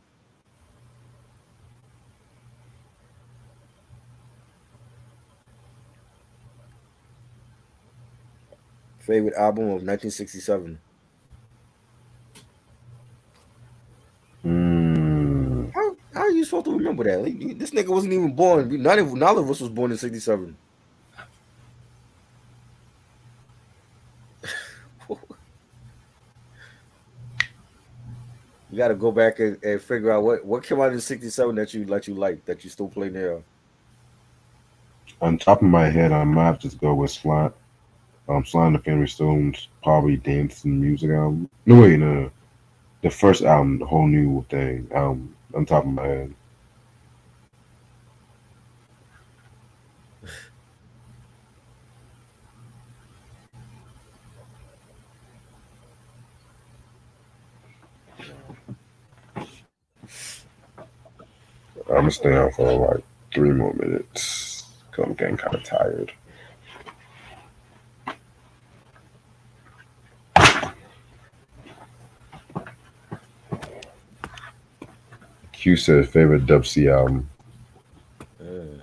Favorite album of 1967. mm, How are you supposed to remember that? Like, this nigga wasn't even born. None of us was born in '67. You got to go back and figure out what came out in '67 that you like that you still play now. on top of my head, I might have to go with Sly and the Family Stones, probably Dance and Music album. No, wait, no. The first album, the whole new thing. On top of my head. I'm gonna stay on for like 3 more minutes. Cause I'm getting kind of tired. Q said favorite Dub C album. Mm.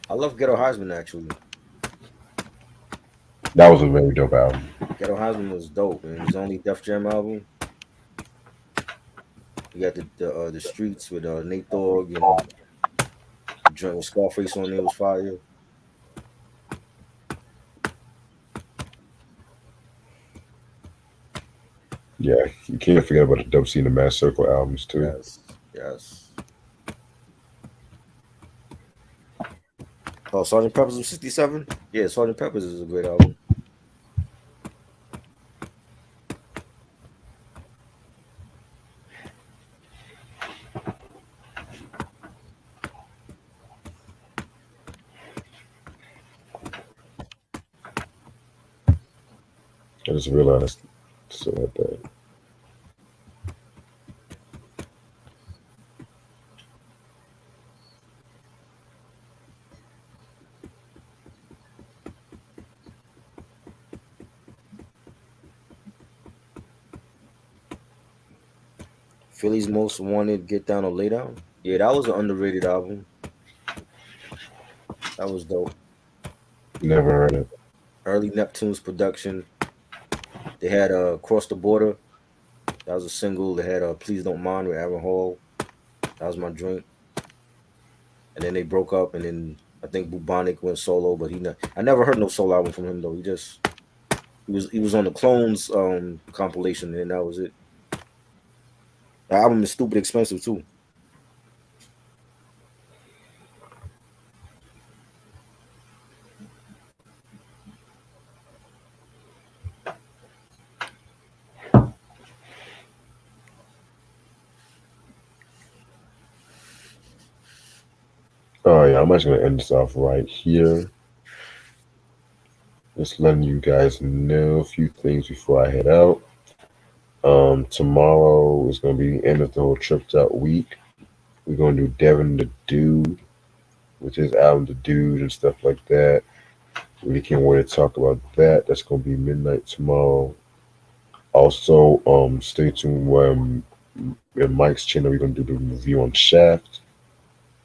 I love Ghetto Heisman actually. That was a very dope album. Ghetto Heisman was dope, man. It's the only Def Jam album. You got the streets with Nate Dogg and the joint with Scarface on there was fire. Yeah, you can't forget about the Dub C and the Mass Circle albums too. Yes, yes. Oh, Sergeant Pepper's was '67. Yeah, Sergeant Pepper's is a great album. I just realized so like that. Philly's Most Wanted, Get Down or Lay Down. Yeah, that was an underrated album. That was dope. Never heard it. Early Neptune's production. They had Cross the Border. That was a single. They had Please Don't Mind with Aaron Hall. That was my joint. And then they broke up, and then I think Bubonic went solo, but I never heard no solo album from him though. He was on the Clones compilation, and that was it. The album is stupid expensive too. Oh yeah, I'm actually gonna end this off right here. Just letting you guys know a few things before I head out. Tomorrow is gonna be the end of the whole tripped out week. We're gonna do Devin the Dude. with his album The Dude and stuff like that. Really can't wait to talk about that. That's gonna be midnight tomorrow. Also, stay tuned when in Mike's channel we're gonna do the review on Shaft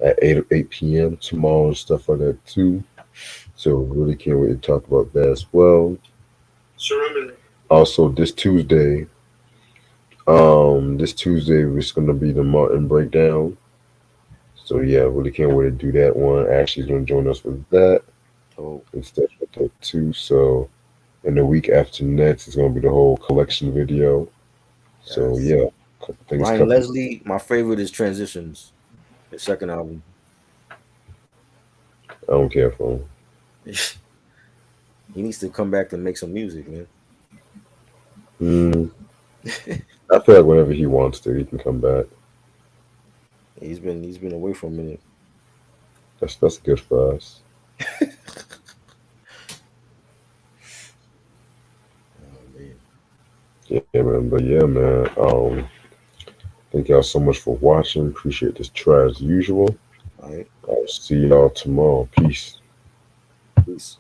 at 8 p.m. tomorrow and stuff like that too. So really can't wait to talk about that as well. Also, this Tuesday was gonna be the Martin breakdown. So yeah, really can't wait to do that one. Ashley's gonna join us with that Oh, and stuff like that too. So and the week after next is gonna be the whole collection video. So yes. yeah, couple things Ryan coming. Leslie, my favorite is Transitions, his second album. I don't care for him. He needs to come back and make some music, man. Mm, I feel like whenever he wants to, he can come back. He's been away for a minute. That's good for us. Oh man. Yeah, man. But yeah, man. Thank y'all so much for watching. Appreciate this try as usual. All right. I'll see y'all tomorrow. Peace. Peace.